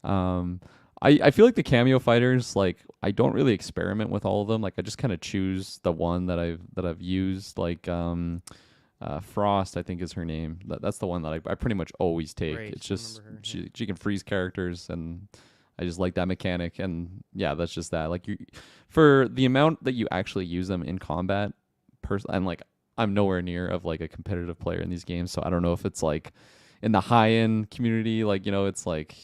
I feel like the cameo fighters, like I don't really experiment with all of them. Like I just kind of choose the one that I've used. Like Frost, I think is her name. That's the one that I pretty much always take. Right, It's just remember her, she can freeze characters, and I just like that mechanic. And yeah, that's just that. Like you, for the amount that you actually use them in combat, I'm like I'm nowhere near of like a competitive player in these games, so I don't know if it's like in the high end community, like it's like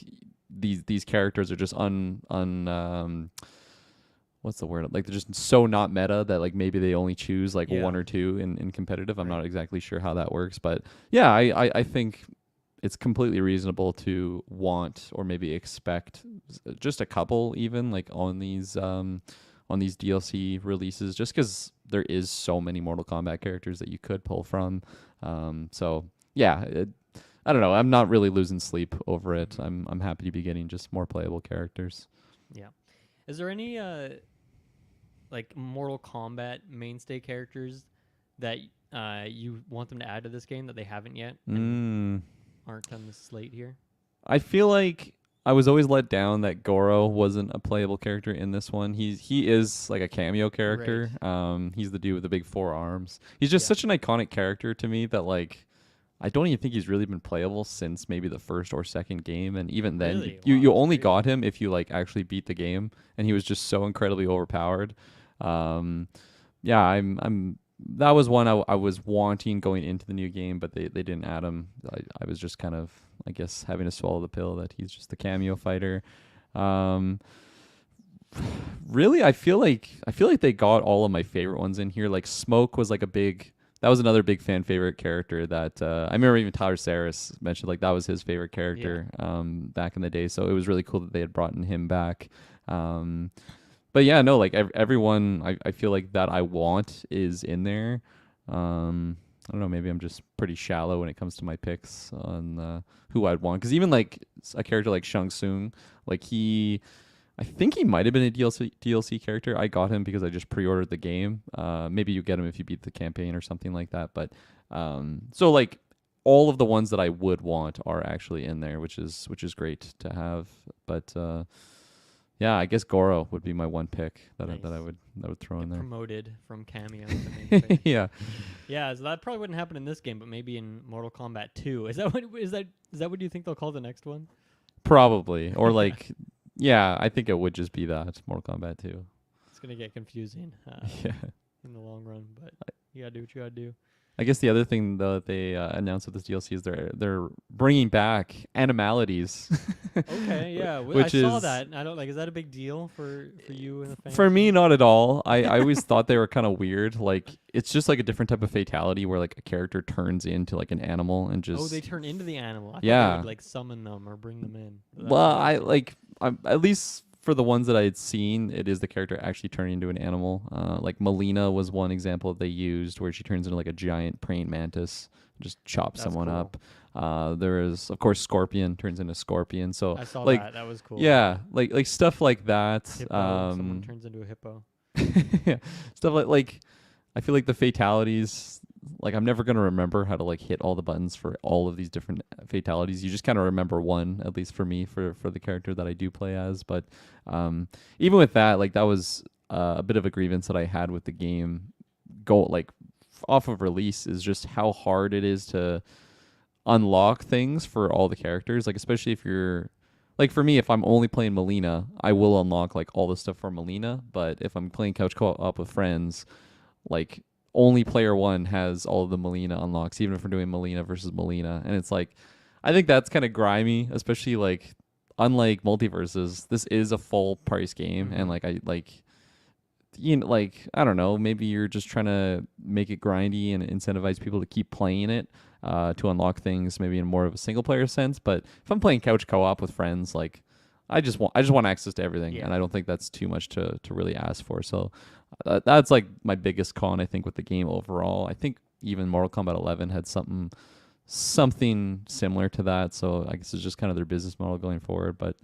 these characters are just what's the word? Like they're just so not meta that like maybe they only choose like one or two in competitive. I'm not exactly sure how that works, but yeah, I think it's completely reasonable to want or maybe expect just a couple even like on these DLC releases, just because there is so many Mortal Kombat characters that you could pull from. So yeah, I don't know. I'm not really losing sleep over it. I'm happy to be getting just more playable characters. Yeah. Is there any like Mortal Kombat mainstay characters that you want them to add to this game that they haven't yet and aren't on the slate here? I feel like I was always let down that Goro wasn't a playable character in this one. He is like a cameo character. Right. He's the dude with the big four arms. He's just such an iconic character to me that like I don't even think he's really been playable since maybe the first or second game, and even then Really? you Wow, only that's got him if you like actually beat the game, and he was just so incredibly overpowered. Yeah, I'm that was one I was wanting going into the new game, but they didn't add him. I was just kind of I guess having to swallow the pill that he's just the cameo fighter. Really, I feel like they got all of my favorite ones in here. Like Smoke was like that was another big fan favorite character that I remember even Tyler Saris mentioned like that was his favorite character back in the day. So it was really cool that they had brought him back. But yeah, no, like everyone I feel like that I want is in there. I don't know, maybe I'm just pretty shallow when it comes to my picks on who I'd want. Because even like a character like Shang Tsung, like I think he might have been a DLC character. I got him because I just pre-ordered the game. Maybe you get him if you beat the campaign or something like that. But so like all of the ones that I would want are actually in there, which is great to have. But yeah, I guess Goro would be my one pick that I would throw in there. Promoted from cameo to main pick. Yeah. Yeah, so that probably wouldn't happen in this game, but maybe in Mortal Kombat 2. Is that what you think they'll call the next one? Probably. Or like yeah, I think it would just be that Mortal Kombat 2. It's gonna get confusing Yeah. in the long run, but you gotta do what you gotta do. I guess the other thing though that they announced with this DLC is they're bringing back animalities. Okay, yeah, which I saw is that. I don't like. Is that a big deal for you and the fans? for me not at all. I always thought they were kind of weird. Like it's just like a different type of fatality where like a character turns into like an animal and just they turn into the animal. I thought Yeah. they would, like summon them or bring them in. Well, I'm at least for the ones that I had seen, it is the character actually turning into an animal. Like Melina was one example that they used where she turns into like a giant praying mantis, just chops someone cool. up. There is of course Scorpion turns into Scorpion. So I saw like that. That was cool. yeah, like stuff like that. Hippo, someone turns into a hippo. Yeah, stuff like I feel like the fatalities. Like I'm never gonna remember how to like hit all the buttons for all of these different fatalities. You just kind of remember one, at least for me, for the character that I do play as. But even with that, like that was a bit of a grievance that I had with the game. Off of release is just how hard it is to unlock things for all the characters. Like especially if you're like for me, if I'm only playing Melina, I will unlock like all the stuff for Melina. But if I'm playing couch co-op with friends, like only player one has all of the Melina unlocks, even if we're doing Melina versus Melina. And it's like, I think that's kind of grimy, especially like, unlike MultiVersus, this is a full price game. And like, I don't know, maybe you're just trying to make it grindy and incentivize people to keep playing it to unlock things maybe in more of a single player sense. But if I'm playing couch co-op with friends, like I just want access to everything. And I don't think that's too much to really ask for. So that's like my biggest con, I think, with the game overall. I think even Mortal Kombat 11 had something similar to that. So I guess it's just kind of their business model going forward. But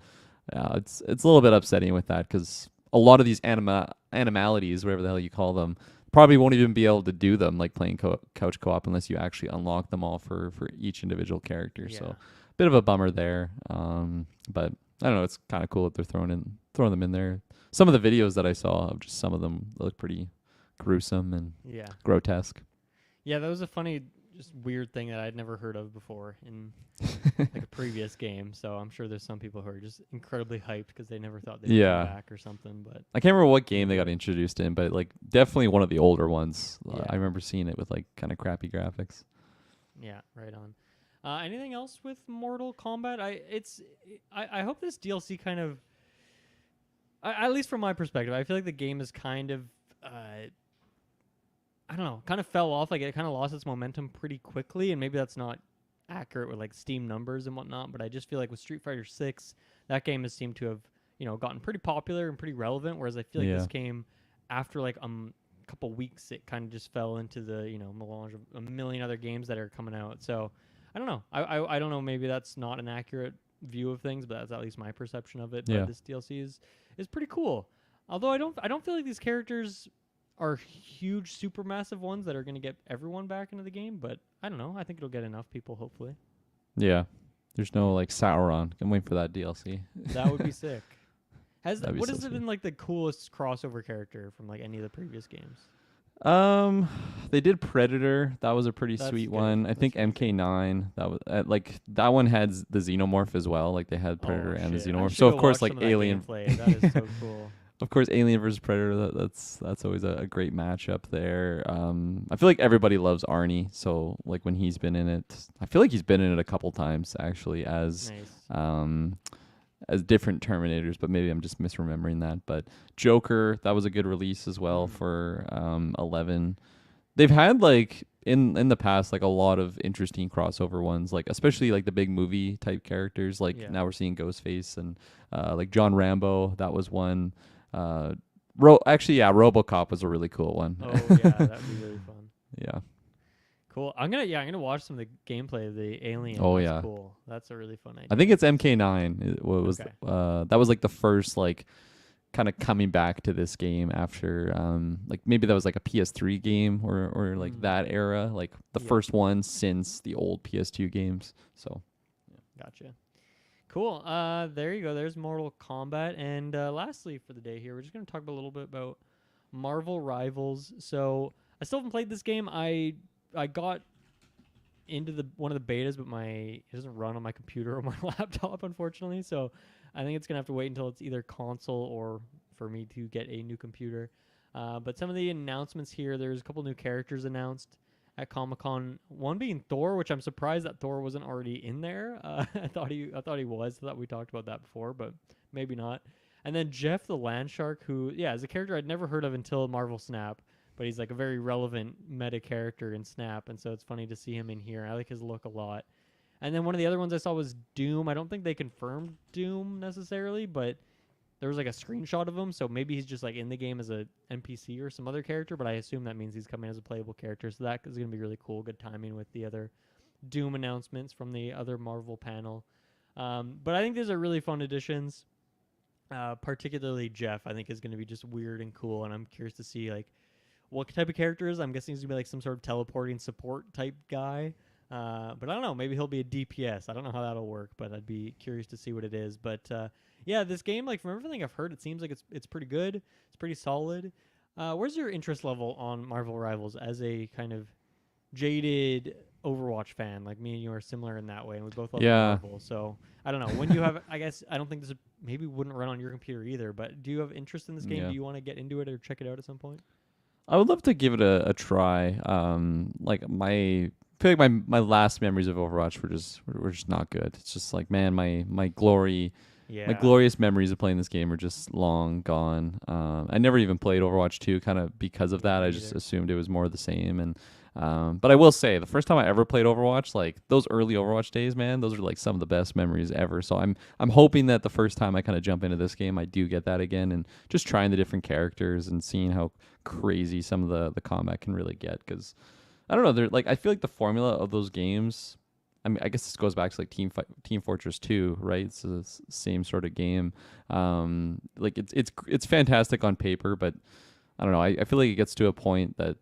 Yeah, it's a little bit upsetting with that because a lot of these animalities, whatever the hell you call them, probably won't even be able to do them like playing couch co-op unless you actually unlock them all for each individual character. Yeah. So, bit of a bummer there. But I don't know. It's kind of cool that they're throwing them in there. Some of the videos that I saw of just some of them look pretty gruesome and Yeah. grotesque. Yeah, that was a funny, just weird thing that I'd never heard of before in like a previous game. So I'm sure there's some people who are just incredibly hyped because they never thought they'd Yeah. come back or something. But I can't remember what game they got introduced in, but like definitely one of the older ones. Yeah. I remember seeing it with like kind of crappy graphics. yeah, right on. Anything else with Mortal Kombat? I hope this DLC kind of, at least from my perspective, I feel like the game is kind of, I don't know, kind of fell off. Like it kind of lost its momentum pretty quickly, and maybe that's not accurate with like Steam numbers and whatnot. But I just feel like with Street Fighter 6, that game has seemed to have gotten pretty popular and pretty relevant. Whereas I feel like this came after like couple weeks, it kind of just fell into the melange of a million other games that are coming out. So I don't know. I don't know. Maybe that's not an accurate view of things, but that's at least my perception of it. Yeah. But this DLC is pretty cool. Although I don't feel like these characters are huge, super massive ones that are going to get everyone back into the game. But I don't know. I think it'll get enough people, hopefully. Yeah. There's no like Sauron. I'm waiting for that DLC. That would be sick. That'd be What so has sweet. been like the coolest crossover character from like any of the previous games? They did Predator. That was a pretty That's sweet good. one. I That's think really good. MK9. That was like that one had the Xenomorph as well. Like they had Predator and the shit. I Xenomorph. should So go of course watch like some of that Alien. gameplay. That is so cool. Of course, Alien versus Predator. That's always a great matchup there. I feel like everybody loves Arnie. So like when he's been in it, I feel like he's been in it a couple times actually Nice. as different Terminators, but maybe I'm just misremembering that. But Joker, that was a good release as well for 11. They've had like in the past like a lot of interesting crossover ones, like especially like the big movie type characters. Like now we're seeing Ghostface and like John Rambo. That was one. RoboCop was a really cool one. Oh yeah, that'd be really fun. Yeah. Cool. I'm gonna watch some of the gameplay of the Alien. Oh, That's yeah. cool. That's a really fun idea. I think it's MK9. Okay. That was like the first like kind of coming back to this game after like maybe that was like a PS3 game or like that era, like the first one since the old PS2 games. So Gotcha. Cool. There you go. There's Mortal Kombat. And lastly for the day here, we're just gonna talk a little bit about Marvel Rivals. So I still haven't played this game. I got into one of the betas, but it doesn't run on my computer or my laptop, unfortunately. So I think it's gonna have to wait until it's either console or for me to get a new computer. But some of the announcements here, there's a couple new characters announced at Comic-Con. One being Thor, which I'm surprised that Thor wasn't already in there. I thought he was. I thought we talked about that before, but maybe not. And then Jeff the Landshark, who is a character I'd never heard of until Marvel Snap, but he's like a very relevant meta character in Snap, and so it's funny to see him in here. I like his look a lot. And then one of the other ones I saw was Doom. I don't think they confirmed Doom necessarily, but there was like a screenshot of him, so maybe he's just like in the game as a NPC or some other character, but I assume that means he's coming as a playable character, so that is going to be really cool. Good timing with the other Doom announcements from the other Marvel panel. But I think these are really fun additions. Particularly Jeff, I think is going to be just weird and cool, and I'm curious to see like what type of character is. I'm guessing he's going to be like some sort of teleporting support type guy. But I don't know. Maybe he'll be a DPS. I don't know how that'll work, but I'd be curious to see what it is. But yeah, this game, like from everything I've heard, it seems like it's pretty good. It's pretty solid. Where's your interest level on Marvel Rivals as a kind of jaded Overwatch fan? Like me and you are similar in that way, and we both love Marvel. So I don't know. When you have, I guess I don't think this maybe wouldn't run on your computer either. But do you have interest in this game? Yeah. Do you want to get into it or check it out at some point? I would love to give it a try. Like I feel like my last memories of Overwatch were just not good. It's just like, man, my glorious memories of playing this game are just long gone. I never even played Overwatch 2 kind of because of that. I just assumed it was more of the same. And but I will say the first time I ever played Overwatch, like those early Overwatch days, man, those are like some of the best memories ever. So I'm hoping that the first time I kind of jump into this game, I do get that again, and just trying the different characters and seeing how crazy some of the combat can really get. Because I don't know, they're like, I feel like the formula of those games I mean, I guess this goes back to like Team Fortress 2, right? It's the same sort of game. Like it's fantastic on paper, but I don't know. I feel like it gets to a point that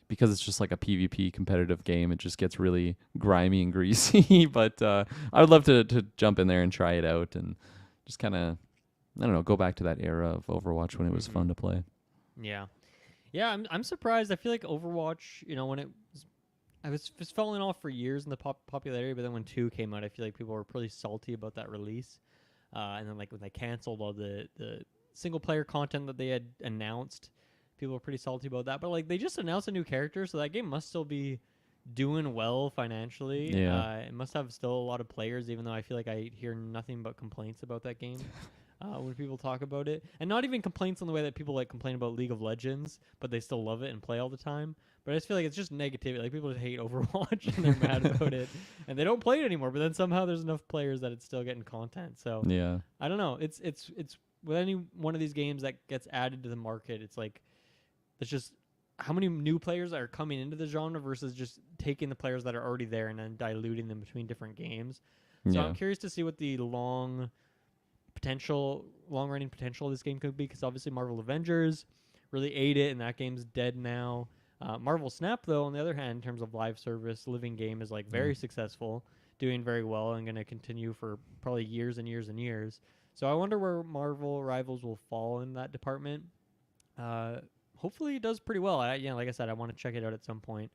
because it's just like a PvP competitive game, it just gets really grimy and greasy. But I would love to jump in there and try it out and just kind of, I don't know, go back to that era of Overwatch when it was fun to play. Yeah. Yeah, I'm surprised. I feel like Overwatch, when I was just falling off for years in the popularity, but then when 2 came out, I feel like people were pretty salty about that release. And then like when they canceled all the single player content that they had announced, people were pretty salty about that. But like they just announced a new character, so that game must still be doing well financially. Yeah. It must have still a lot of players, even though I feel like I hear nothing but complaints about that game. When people talk about it, and not even complaints on the way that people like complain about League of Legends, but they still love it and play all the time. But I just feel like it's just negativity. Like people just hate Overwatch and they're mad about it, and they don't play it anymore. But then somehow there's enough players that it's still getting content. So Yeah. I don't know. It's with any one of these games that gets added to the market, it's like it's just how many new players are coming into the genre versus just taking the players that are already there and then diluting them between different games. So Yeah. I'm curious to see what the long running potential of this game could be, because obviously Marvel Avengers really ate it, and that game's dead now. Marvel Snap, though, on the other hand, in terms of live service, living game, is like very successful, doing very well, and going to continue for probably years and years and years. So I wonder where Marvel Rivals will fall in that department. Hopefully it does pretty well. Like I said, I want to check it out at some point.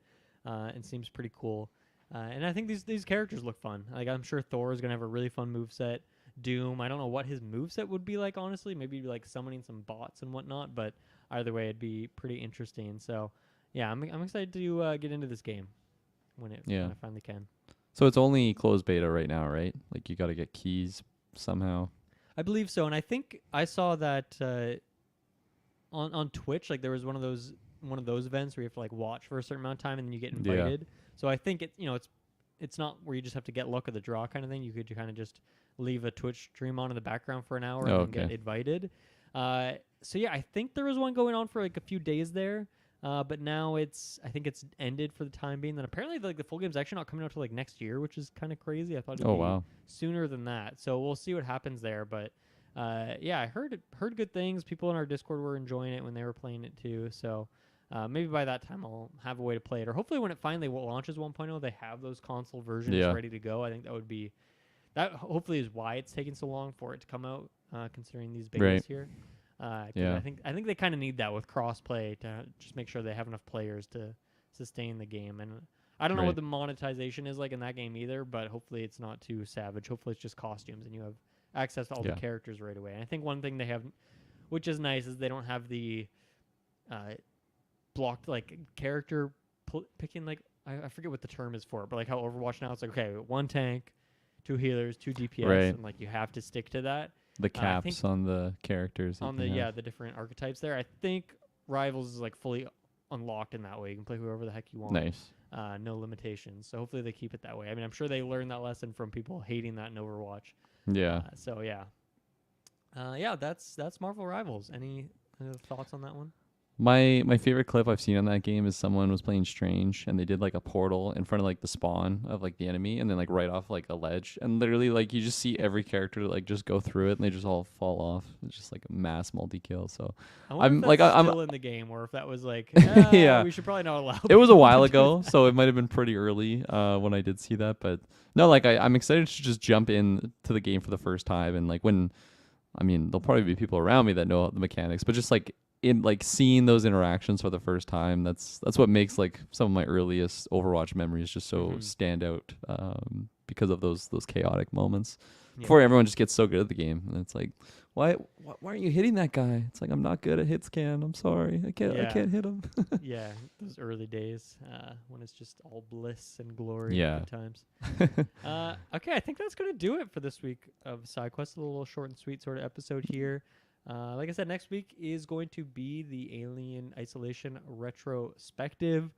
It seems pretty cool. And I think these characters look fun. Like I'm sure Thor is going to have a really fun moveset. Doom, I don't know what his moveset would be like, honestly. Maybe like summoning some bots and whatnot, but either way, it'd be pretty interesting. So, yeah, I'm excited to get into this game when I finally can. So it's only closed beta right now, right? Like you got to get keys somehow. I believe so, and I think I saw that on Twitch. Like there was one of those events where you have to like watch for a certain amount of time and then you get invited. Yeah. So I think it's not where you just have to get luck of the draw kind of thing. You could kind of just leave a Twitch stream on in the background for an hour and get invited. So yeah, I think there was one going on for like a few days there, but now I think it's ended for the time being. Then apparently the full game's actually not coming out till like next year, which is kind of crazy. I thought it'd be sooner than that. So we'll see what happens there. But yeah, I heard good things. People in our Discord were enjoying it when they were playing it too. So maybe by that time I'll have a way to play it, or hopefully when it finally launches 1.0, they have those console versions ready to go. I think that hopefully is why it's taking so long for it to come out, considering these betas here. I think they kind of need that with crossplay to just make sure they have enough players to sustain the game. And I don't know what the monetization is like in that game either, but hopefully it's not too savage. Hopefully it's just costumes and you have access to all the characters right away. And I think one thing they have, which is nice, is they don't have the blocked like character picking. Like I forget what the term is for it, but like how Overwatch now it's like, okay, 1 tank, 2 healers, 2 DPS, and like you have to stick to that. The caps on the characters. On the different archetypes there. I think Rivals is like fully unlocked in that way. You can play whoever the heck you want. Nice. No limitations. So hopefully they keep it that way. I mean, I'm sure they learned that lesson from people hating that in Overwatch. Yeah. So yeah, that's Marvel Rivals. Any thoughts on that one? My favorite clip I've seen on that game is someone was playing Strange and they did like a portal in front of like the spawn of like the enemy and then like right off like a ledge, and literally like you just see every character like just go through it and they just all fall off. It's just like a mass multi-kill. So I'm still in the game, or if that was like we should probably not allow. It was a while ago, so it might have been pretty early when I did see that, but no, like I'm excited to just jump in to the game for the first time, and like there'll probably be people around me that know the mechanics, but just like in like seeing those interactions for the first time, that's what makes like some of my earliest Overwatch memories just so stand out, because of those chaotic moments before everyone just gets so good at the game. And it's like, why aren't you hitting that guy? It's like, I'm not good at hit scan. I'm sorry, I can't hit him. Yeah, those early days when it's just all bliss and glory at times. Okay, I think that's gonna do it for this week of Sidequest. A little short and sweet sort of episode here. Like I said, next week is going to be the Alien Isolation retrospective,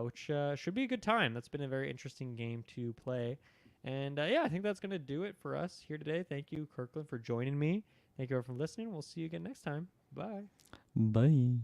which should be a good time. That's been a very interesting game to play. And I think that's going to do it for us here today. Thank you, Kirklin, for joining me. Thank you all for listening. We'll see you again next time. Bye. Bye.